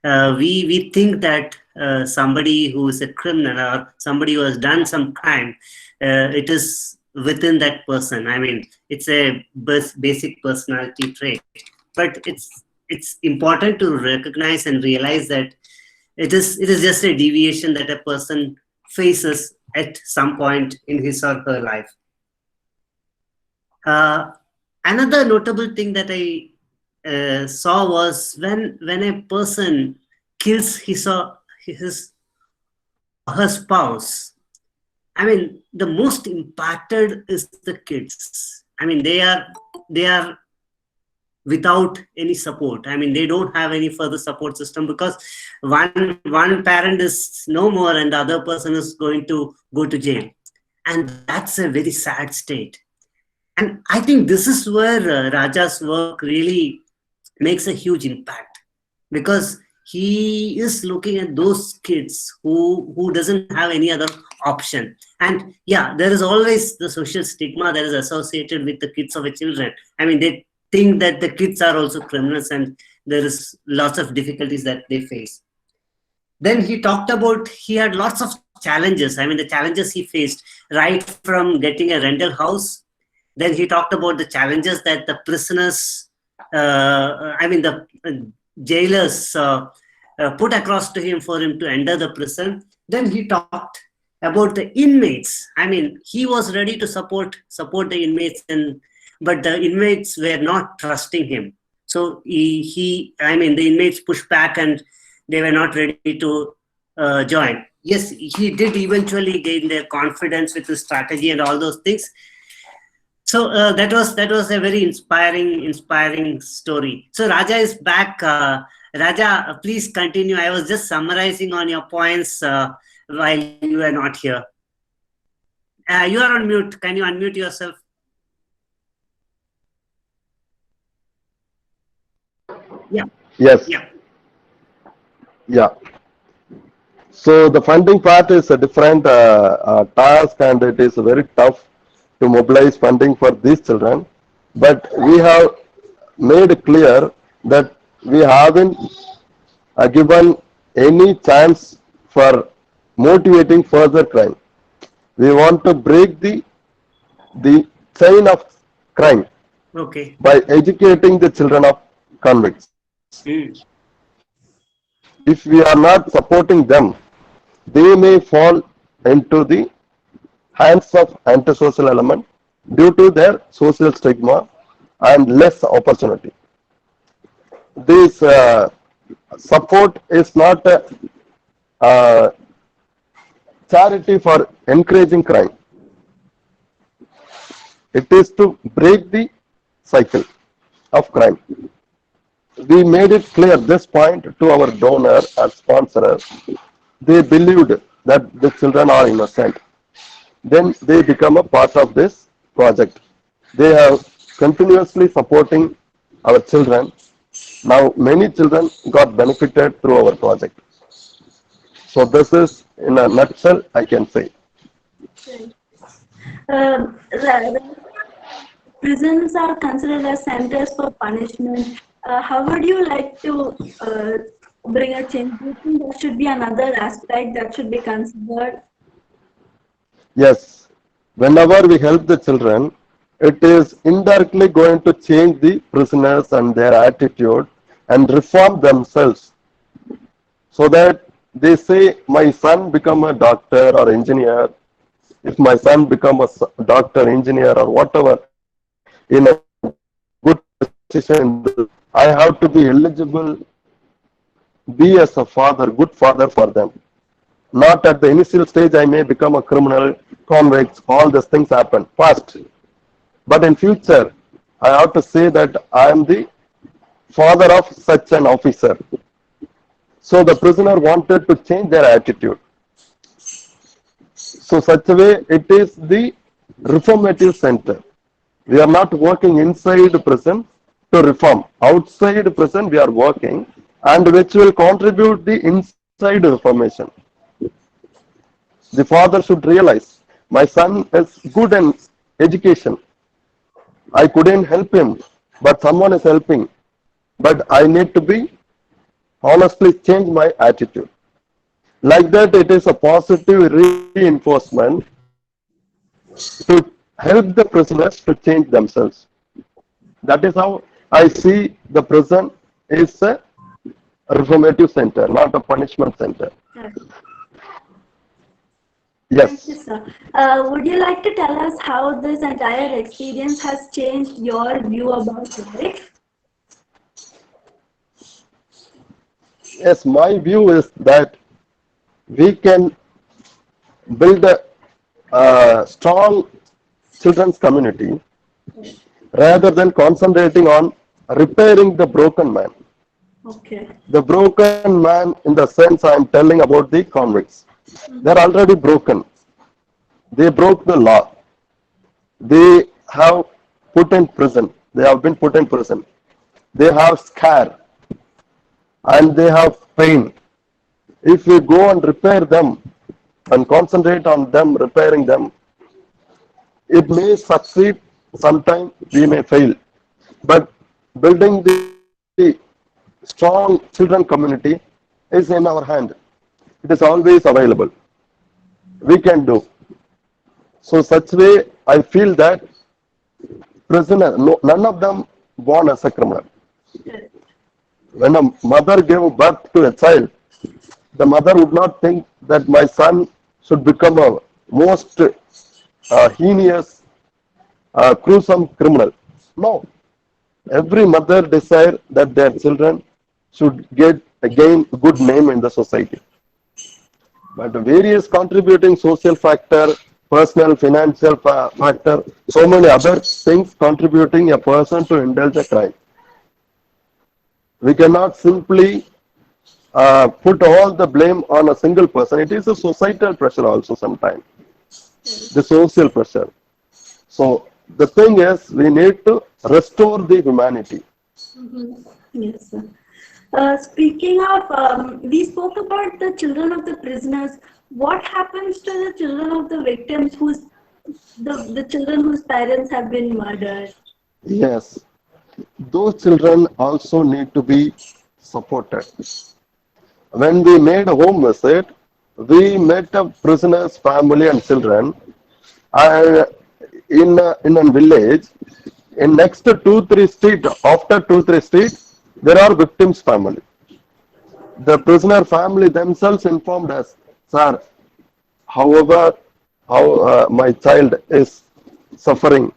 We think that somebody who is a criminal or somebody who has done some crime, it is within that person. I mean, it's a basic personality trait, but it's important to recognize and realize that it is just a deviation that a person faces at some point in his or her life. Another notable thing that I saw was when a person kills his or her spouse. I mean, the most impacted is the kids. I mean, they are without any support. I mean, they don't have any further support system because one parent is no more and the other person is going to go to jail, and that's a very sad state. And I think this is where Raja's work really makes a huge impact, because he is looking at those kids who doesn't have any other option. And yeah, there is always the social stigma that is associated with the kids of the children. I mean, they think that the kids are also criminals, and there is lots of difficulties that they face. Then he talked about he had lots of challenges. I mean, the challenges he faced right from getting a rental house. Then he talked about the challenges that the prisoners, I mean, the jailers put across to him for him to enter the prison. Then he talked about the inmates. I mean, he was ready to support the inmates, and but the inmates were not trusting him. So I mean, the inmates pushed back, and they were not ready to join. Yes, he did eventually gain their confidence with his strategy and all those things. So that was a very inspiring story. So Raja is back. Raja, please continue. I was just summarizing on your points while you were not here. You are on mute. Can you unmute yourself? Yeah. Yes. Yeah. Yeah. So the funding part is a different task, and it is very tough to mobilize funding for these children. But we have made clear that we haven't given any chance for motivating further crime. We want to break the chain of crime Okay. by educating the children of convicts. Mm. If we are not supporting them, they may fall into the hands of antisocial element due to their social stigma and less opportunity. This support is not a charity for encouraging crime. It is to break the cycle of crime. We made it clear this point to our donor and sponsor. They believed that the children are innocent. Then they become a part of this project. They have continuously supporting our children. Now many children got benefited through our project. So this is in a nutshell I can say. Prisons are considered as centers for punishment. How would you like to bring a change? Do you think there should be another aspect that should be considered? Yes, whenever we help the children, it is indirectly going to change the prisoners and their attitude and reform themselves so that they say, my son become a doctor or engineer. If my son become a doctor, engineer or whatever in a good position, I have to be eligible, be as a father, good father for them. Not at the initial stage I may become a criminal, convict, all these things happen fast. But in future, I have to say that I am the father of such an officer. So the prisoner wanted to change their attitude. So such a way it is the reformative center. We are not working inside prison to reform. Outside prison we are working and which will contribute the inside reformation. The father should realize my son is good in education. I couldn't help him, but someone is helping. But I need to be honestly change my attitude. Like that, it is a positive reinforcement to help the prisoners to change themselves. That is how I see the prison is a reformative center, not a punishment center. Thank Yes. you, sir. Would you like to tell us how this entire experience has changed your view about life? Yes, my view is that we can build a strong children's community rather than concentrating on repairing the broken man. Okay. The broken man, in the sense I am telling about the convicts. They are already broken. They broke the law. They have put in prison. They have been put in prison. They have scare and they have pain. If we go and repair them and concentrate on them, repairing them, it may succeed, sometimes we may fail. But building the strong children community is in our hand. It is always available. We can do. So such way, I feel that prisoner, no, none of them born as a criminal. When a mother gave birth to a child, the mother would not think that my son should become a most heinous, gruesome criminal. No, every mother desire that their children should get again good name in the society. But various contributing social factor, personal, financial factor, so many other things contributing a person to indulge a crime. We cannot simply put all the blame on a single person. It is a societal pressure also sometimes, the social pressure. So the thing is, we need to restore the humanity. Mhm. Yes, sir. Speaking of, we spoke about the children of the prisoners. What happens to the children of the victims the children whose parents have been murdered? Yes, those children also need to be supported. When we made a home visit, we met a prisoner's family and children. And in a village, in next to 2 3 street, after 2 3 street, there are victims' family. The prisoner family themselves informed us, sir, however, how my child is suffering,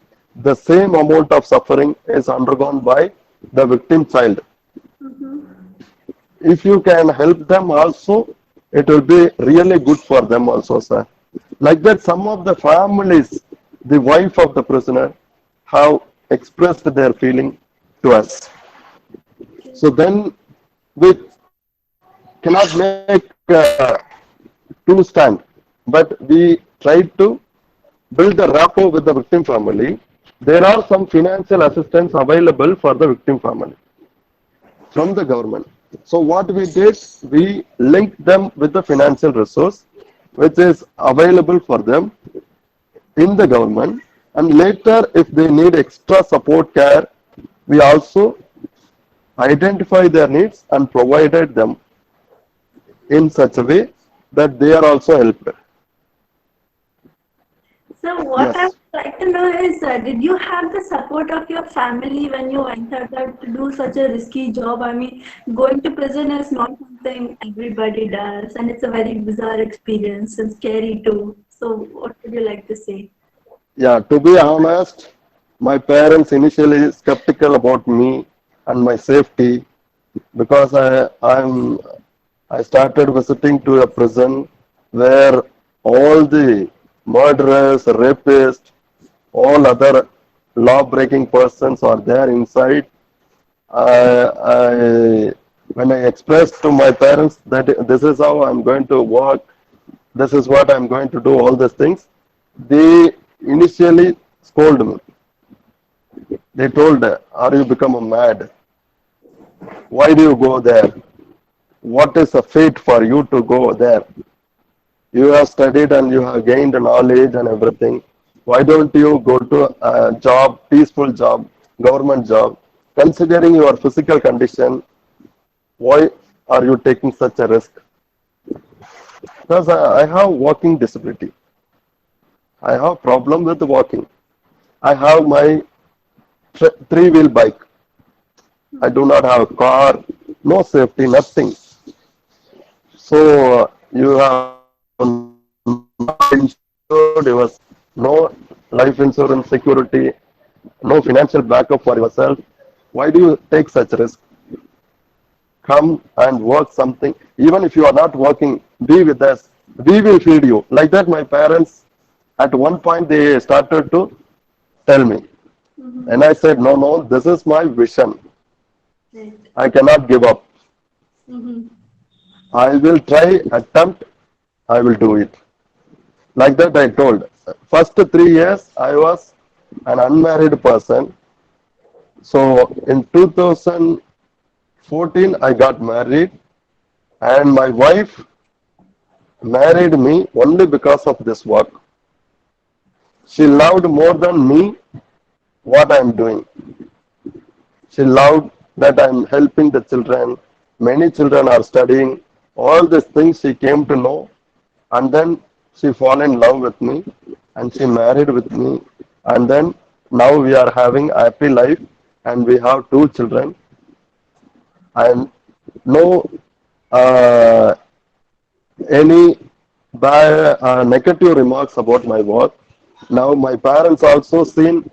the same amount of suffering is undergone by the victim child. Mm-hmm. If you can help them also, it will be really good for them also, sir. Like that, some of the families, the wife of the prisoner, have expressed their feeling to us. Okay. So then we cannot make two stand, but we tried to build a rapport with the victim family. There are some financial assistance available for the victim family from the government. So what we did, we linked them with the financial resource which is available for them in the government, and later if they need extra support care, we also identify their needs and provided them in such a way that they are also helped. So what I Yes. would like to know is, did you have the support of your family when you went out there to do such a risky job? I mean, going to prison is not something everybody does, and it's a very bizarre experience and scary too. So what would you like to say? Yeah, to be honest, my parents initially skeptical about me and my safety because I started visiting to a prison where all the murderers, rapists, all other law-breaking persons are there inside. When I expressed to my parents that this is how I'm going to work, this is what I'm going to do, all these things, they initially scolded me. They told, are you become a mad? Why do you go there? What is a fate for you to go there? You have studied and you have gained knowledge and everything. Why don't you go to a job, peaceful job, government job? Considering your physical condition, why are you taking such a risk? Because I have walking disability. I have problem with walking. I have my three-wheel bike. I do not have a car, no safety, nothing. So you have not insured, you have no life insurance security, no financial backup for yourself. Why do you take such risk? Come and work something. Even if you are not working, be with us. We will feed you. Like that, my parents, at one point, they started to tell me. Mm-hmm. And I said, no, no, this is my vision. Right. I cannot give up. Mm-hmm. I will try, attempt, I will do it. Like that, I told. First 3 years, I was an unmarried person. So in 2014, I got married, and my wife married me only because of this work. She loved more than me what I am doing. She loved that I am helping the children. Many children are studying. All these things she came to know, and then she fall in love with me, and she married with me, and then now we are having a happy life, and we have two children. and no uh, any bad, negative remarks about my work. Now my parents also seen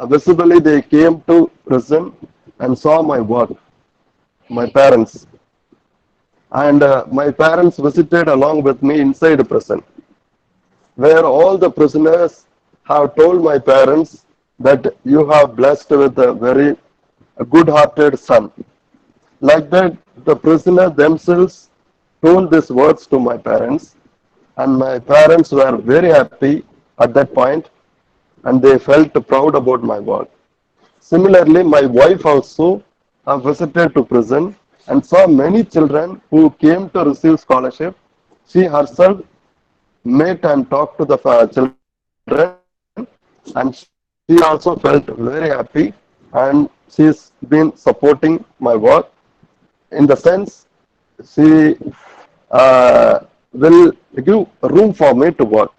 visibly they came to prison and saw my work. My parents and my parents visited along with me inside prison, where all the prisoners have told my parents that you have blessed with a very good-hearted son. Like that, the prisoners themselves told these words to my parents, and my parents were very happy at that point, and they felt proud about my work. Similarly, my wife also visited to prison and saw many children who came to receive scholarship. She herself met and talked to the children, and she also felt very happy, and she's been supporting my work in the sense she will give room for me to work.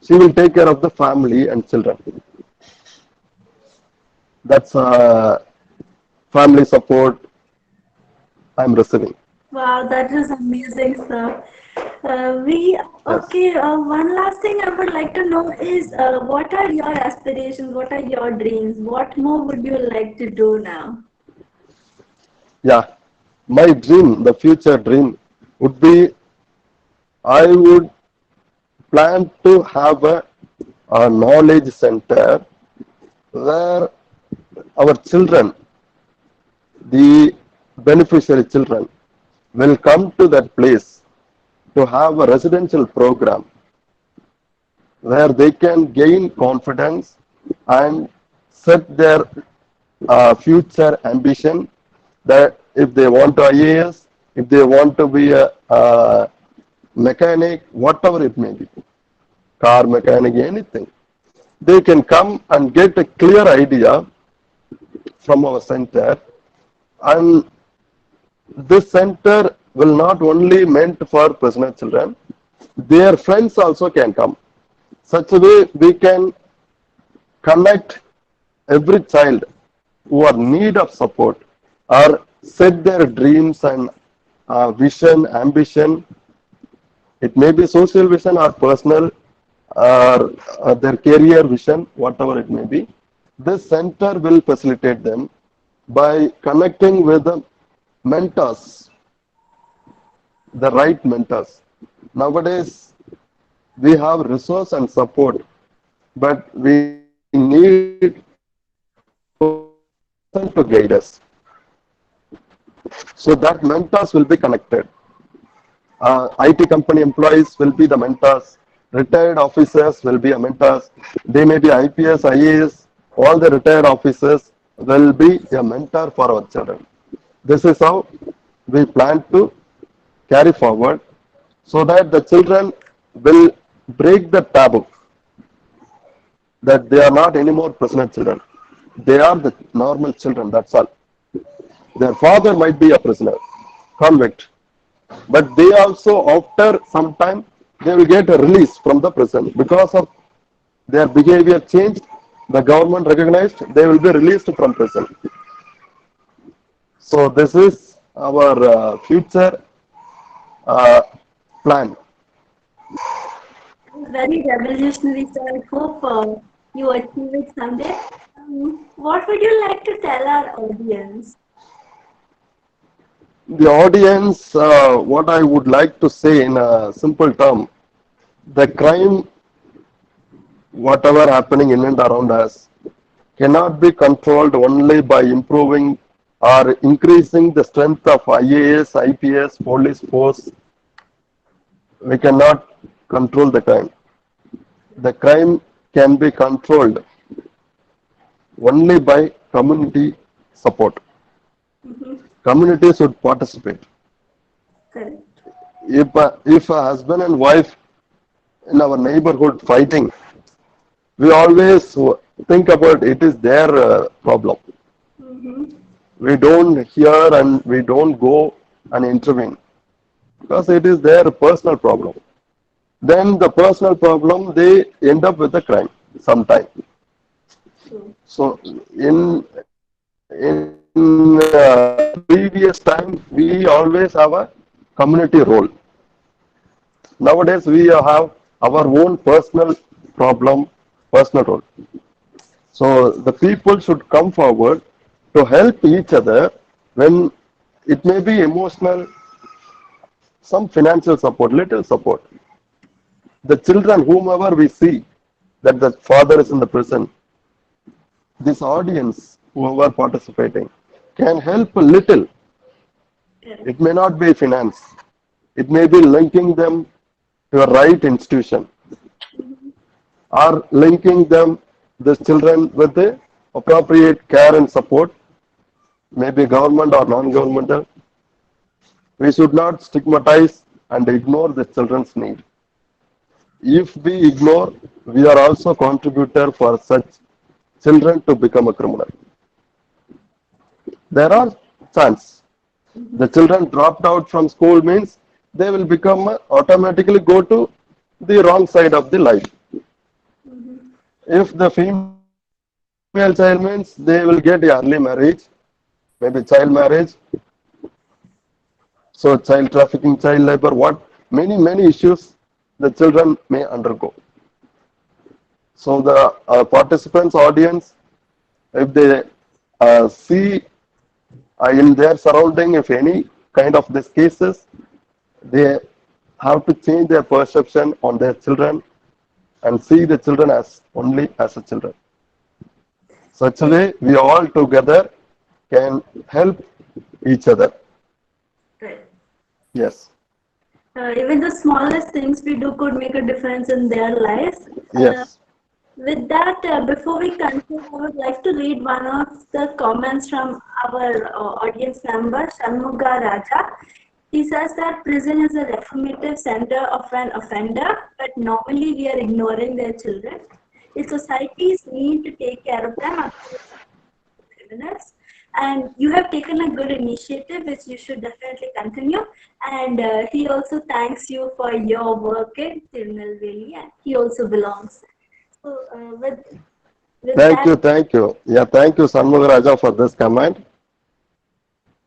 She will take care of the family and children. That's family support I'm receiving. Wow, that is amazing, sir. We Yes. okay. One last thing I would like to know is what are your aspirations? What are your dreams? What more would you like to do now? Yeah. My dream, the future dream, would be I would plan to have a knowledge center where our children, the beneficiary children, will come to that place to have a residential program where they can gain confidence and set their future ambition that if they want to IAS, if they want to be a mechanic, whatever it may be, car mechanic, anything, they can come and get a clear idea from our center. And this center will not only meant for prisoner children, their friends also can come. Such a way we can connect every child who are in need of support or set their dreams and vision, ambition. It may be social vision or personal or their career vision, whatever it may be. This center will facilitate them by connecting with the mentors, the right mentors. Nowadays, we have resource and support, but we need person to guide us. So that mentors will be connected. IT company employees will be the mentors. Retired officers will be a mentors. They may be IPS, IAS. All the retired officers will be a mentor for our children. This is how we plan to carry forward so that the children will break the taboo that they are not anymore prisoner children. They are the normal children, that's all. Their father might be a prisoner, convict, but they also, after some time, they will get a release from the prison because of their behavior changed. The government recognized they will be released from prison. So this is our future uh, plan. Very revolutionary, sir. I hope you achieve it someday. What would you like to tell our audience? The audience, what I would like to say in a simple term, the crime, whatever happening in and around us, cannot be controlled only by improving or increasing the strength of IAS, IPS, police force. We cannot control the crime. The crime can be controlled only by community support. Mhm. Community should participate. Correct. If a husband and wife in our neighborhood fighting, we always think about it is their problem. Mm-hmm. We don't hear and we don't go and intervene because it is their personal problem. Then the personal problem, they end up with a crime sometime. True. So in in previous time, we always have a community role. Nowadays, we have our own personal problem, personal role. So the people should come forward to help each other when it may be emotional, some financial support, little support. The children, whomever we see that the father is in the prison, this audience, whoever participating, can help a little. Correct. It may not be finance. It may be linking them to a right institution or linking them, the children, with the appropriate care and support, maybe government or non-governmental. We should not stigmatize and ignore the children's need. If we ignore, we are also contributor for such children to become a criminal. There are chance. The children dropped out from school means they will become automatically go to the wrong side of the life. If the female child means they will get early marriage, maybe child marriage, so child trafficking, child labor, what many issues the children may undergo. So the participants audience, if they see in their surrounding, if any kind of these cases, they have to change their perception on their children and see the children as only as a children. Such a way, we all together can help each other. Right. Yes, Even the smallest things we do could make a difference in their lives. yes. With that, before we continue, I would like to read one of the comments from our audience member, Shanmuga Raja. He says that prison is a reformative center of an offender, but normally we are ignoring their children. If societies need to take care of them, criminals. And you have taken a good initiative, which you should definitely continue. And he also thanks you for your work in Tirunelveli, and he also belongs. So, with Thank that, you, thank you. Yeah, thank you, Sanmugaraja, for this comment.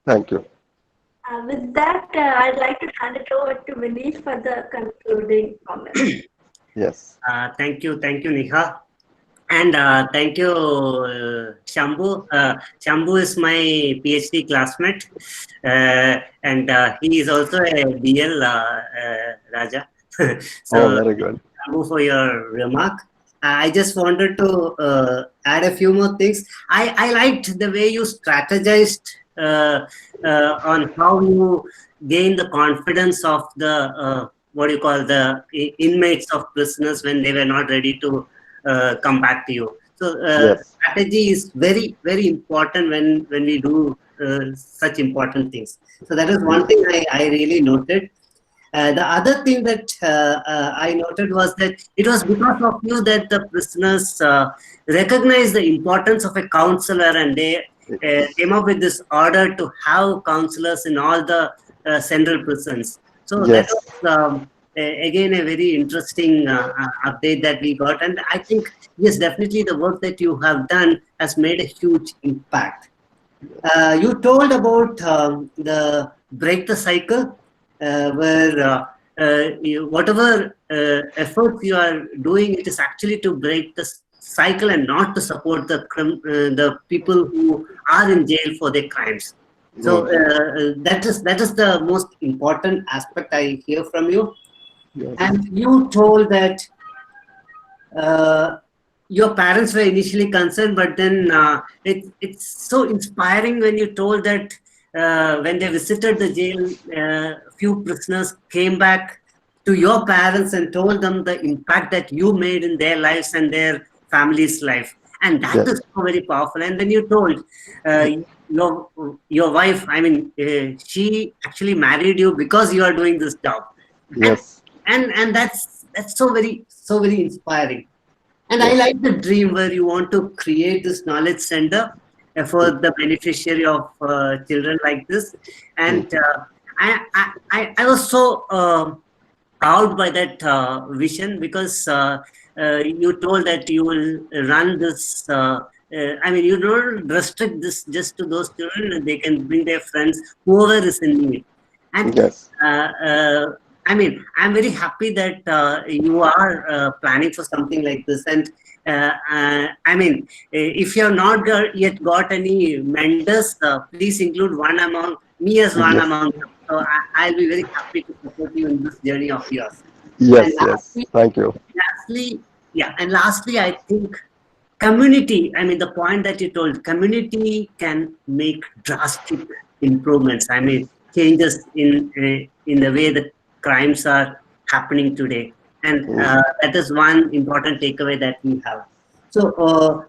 Thank you. I'd like to hand it over to Manish for the concluding comments. Yes. Thank you, Neha. And thank you, Shambhu. Shambhu is my PhD classmate, and he is also a DL, Raja. Oh, So, very good. Shambhu, for your remark. I just wanted to add a few more things. I liked the way you strategized on how you gain the confidence of the what do you call the inmates of prisoners when they were not ready to come back to you. So Yes. strategy is very important when we do such important things. So that is one thing I really noted. The other thing that I noted was that it was because of you that the prisoners recognized the importance of a counselor, and they came up with this order to have counselors in all the central prisons. So that Yes. was again a very interesting update that we got, and I think yes, definitely the work that you have done has made a huge impact. You told about the break the cycle, where whatever efforts you are doing, it is actually to break the cycle and not to support the people who are in jail for their crimes. So that is the most important aspect I hear from you. Yes. And you told that your parents were initially concerned, but then it's so inspiring when you told that when they visited the jail, few prisoners came back to your parents and told them the impact that you made in their lives and their family's life. And that Yes. is so very powerful. And then you told uh, your wife, I mean, she actually married you because you are doing this job. And Yes. and that's so very inspiring. And I Yes. like the dream where you want to create this knowledge center for the beneficiary of children like this. And I was so proud by that vision, because you told that you will run this I mean, you don't restrict this just to those children. They can bring their friends, whoever is in need. And Yes. I mean, I'm very happy that you are planning for something like this. And I mean, if you have not yet got any mentors, please include one among me as one Yes. among them. So I'll be very happy to support you in this journey of yours. And Yes. Yes. Thank you. lastly, yeah, and lastly, I think community. I mean, the point that you told, community can make drastic improvements. I mean, changes in the way the crimes are happening today, and that is one important takeaway that we have. So,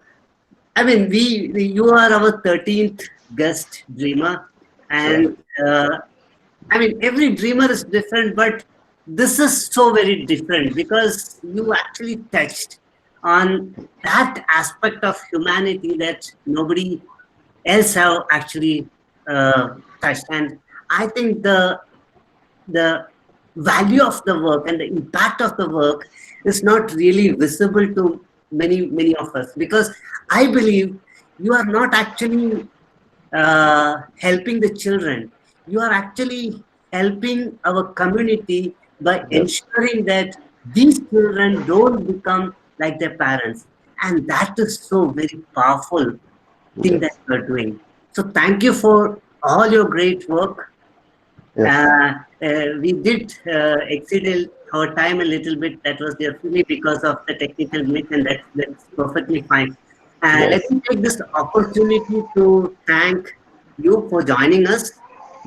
I mean, you are our 13th guest dreamer, and I mean, every dreamer is different, but this is so very different because you actually touched on that aspect of humanity that nobody else have actually touched. And I think the value of the work and the impact of the work is not really visible to many of us, because I believe you are not actually helping the children. You are actually helping our community by Yes. ensuring that these children don't become like their parents. And that is so very powerful thing that Yes. you are doing. So thank you for all your great work. Yes. We did exceed our time a little bit. That was definitely because of the technical glitch, and that's perfectly fine. Let Yes. me take this opportunity to thank you for joining us,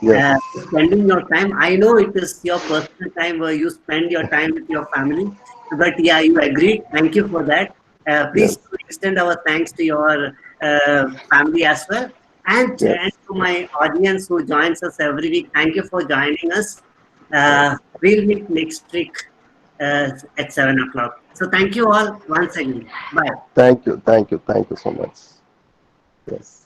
Yes. spending your time. I know it is your personal time where you spend your time with your family, but yeah, you agreed. Thank you for that. Please Yes. extend our thanks to your family as well, and Yes. to my audience who joins us every week. Thank you for joining us. Yes. We'll meet next week at 7 o'clock. So thank you all once again. Bye. Thank you. Thank you. Thank you so much. Yes.